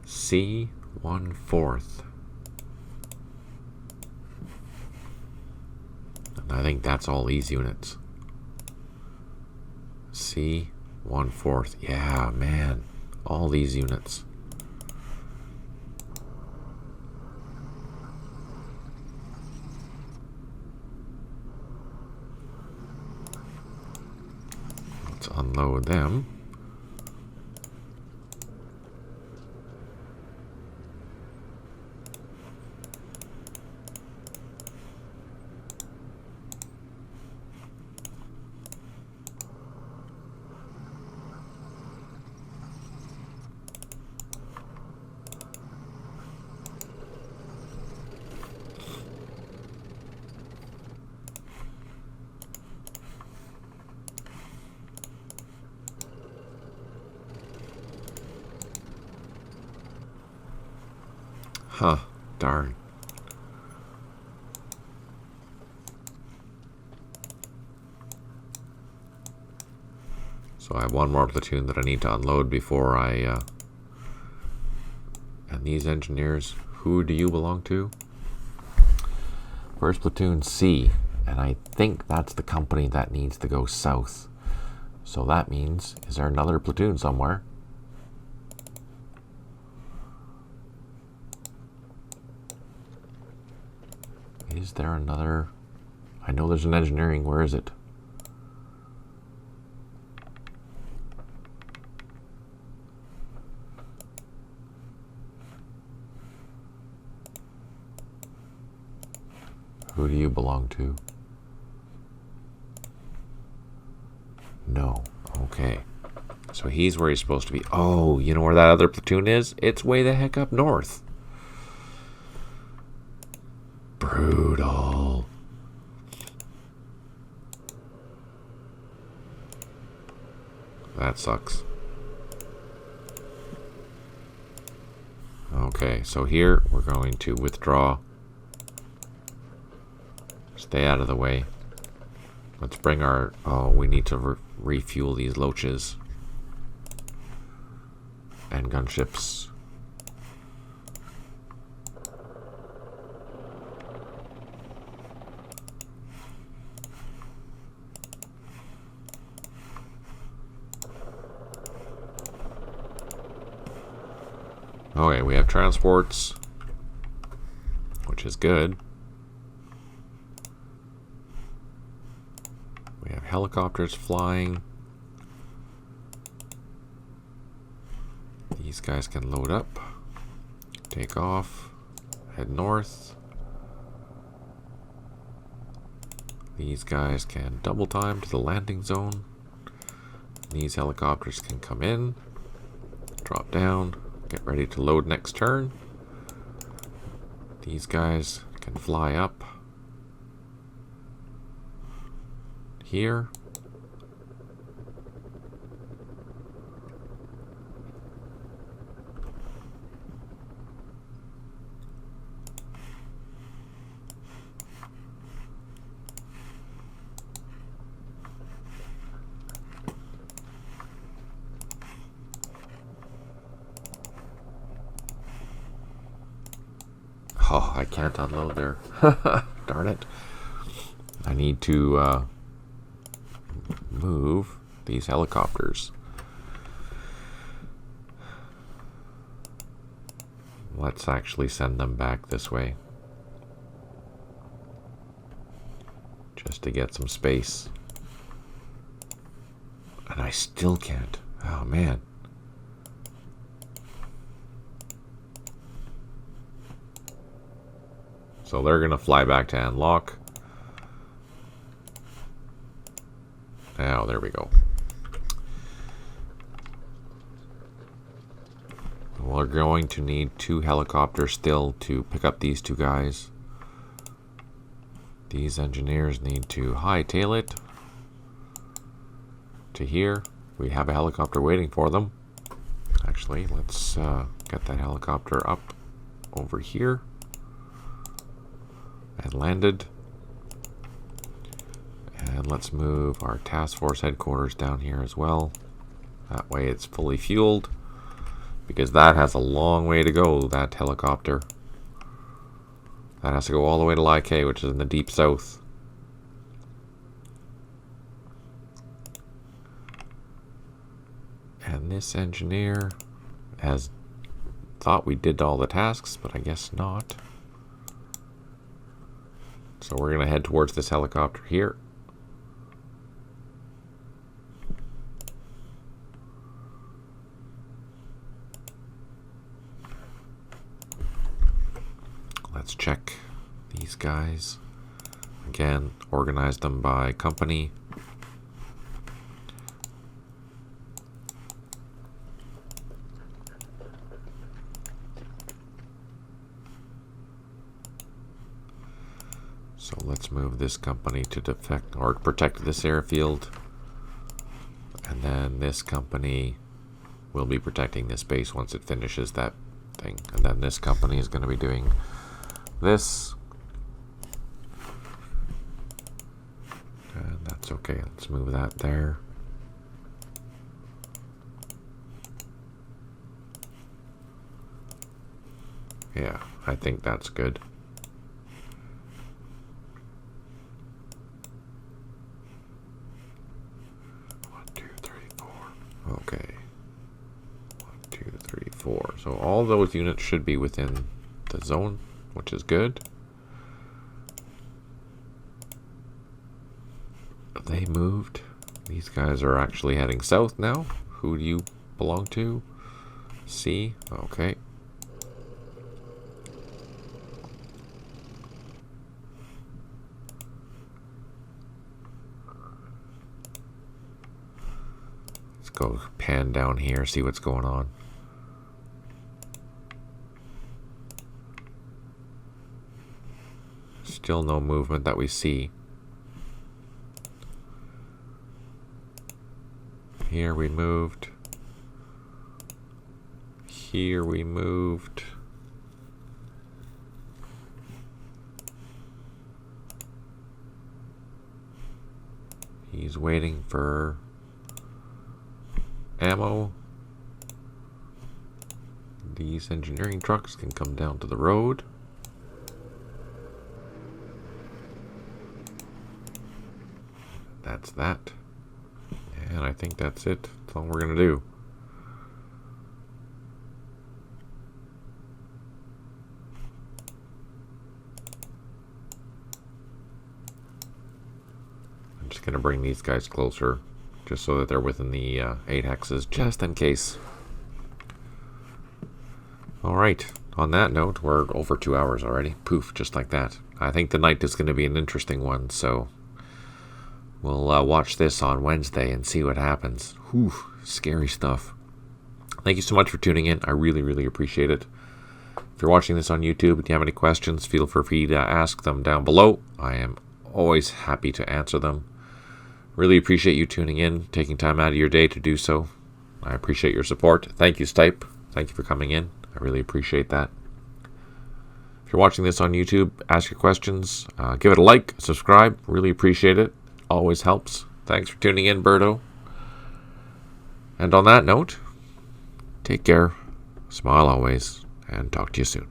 A: C 1/4. And I think that's all these units. C 1/4. Yeah, man. All these units. Let's unload them. Huh, darn. So I have one more platoon that I need to unload before I, and these engineers, who do you belong to? First platoon C, and I think that's the company that needs to go south. So that means, is there another platoon somewhere? Is there another? I know there's an engineering. Where is it? Who do you belong to? No. Okay. So he's where he's supposed to be. Oh, you know where that other platoon is? It's way the heck up north. Brutal. That sucks. Okay, so here we're going to withdraw. Stay out of the way. Let's bring our... Oh, we need to refuel these loaches. And gunships. Okay, we have transports, which is good. We have helicopters flying. These guys can load up, take off, head north. These guys can double time to the landing zone. These helicopters can come in, drop down, get ready to load next turn. These guys can fly up here. Oh, I can't unload there. Darn it. I need to move these helicopters. Let's actually send them back this way. Just to get some space. And I still can't. Oh, man. So they're going to fly back to unlock. Oh, there we go. We're going to need 2 helicopters still to pick up these 2 guys. These engineers need to hightail it to here. We have a helicopter waiting for them. Actually, let's get that helicopter up over here. And landed. And let's move our task force headquarters down here as well. That way it's fully fueled. Because that has a long way to go, that helicopter. That has to go all the way to Lai, which is in the deep south. And this engineer has thought we did all the tasks, but I guess not. So we're going to head towards this helicopter here. Let's check these guys. Again, organize them by company. So let's move this company to defect or protect this airfield. And then this company will be protecting this base once it finishes that thing. And then this company is going to be doing this. And that's okay. Let's move that there. Yeah, I think that's good. Okay. 1, 2, 3, 4. So all those units should be within the zone, which is good. They moved. These guys are actually heading south now. Who do you belong to? C. Okay. Go pan down here, see what's going on. Still no movement that we see. Here we moved. Here we moved. He's waiting for ammo. These engineering trucks can come down to the road. That's that. And I think that's it. That's all we're going to do. I'm just going to bring these guys closer, just so that they're within the 8 hexes, just in case. Alright, on that note, we're over 2 hours already. Poof, just like that. I think the night is going to be an interesting one, so we'll watch this on Wednesday and see what happens. Whew, scary stuff. Thank you so much for tuning in. I really, really appreciate it. If you're watching this on YouTube and you have any questions, feel free to ask them down below. I am always happy to answer them. Really appreciate you tuning in, taking time out of your day to do so. I appreciate your support. Thank you, Stipe. Thank you for coming in. I really appreciate that. If you're watching this on YouTube, ask your questions. Give it a like, subscribe. Really appreciate it. Always helps. Thanks for tuning in, Birdo. And on that note, take care, smile always, and talk to you soon.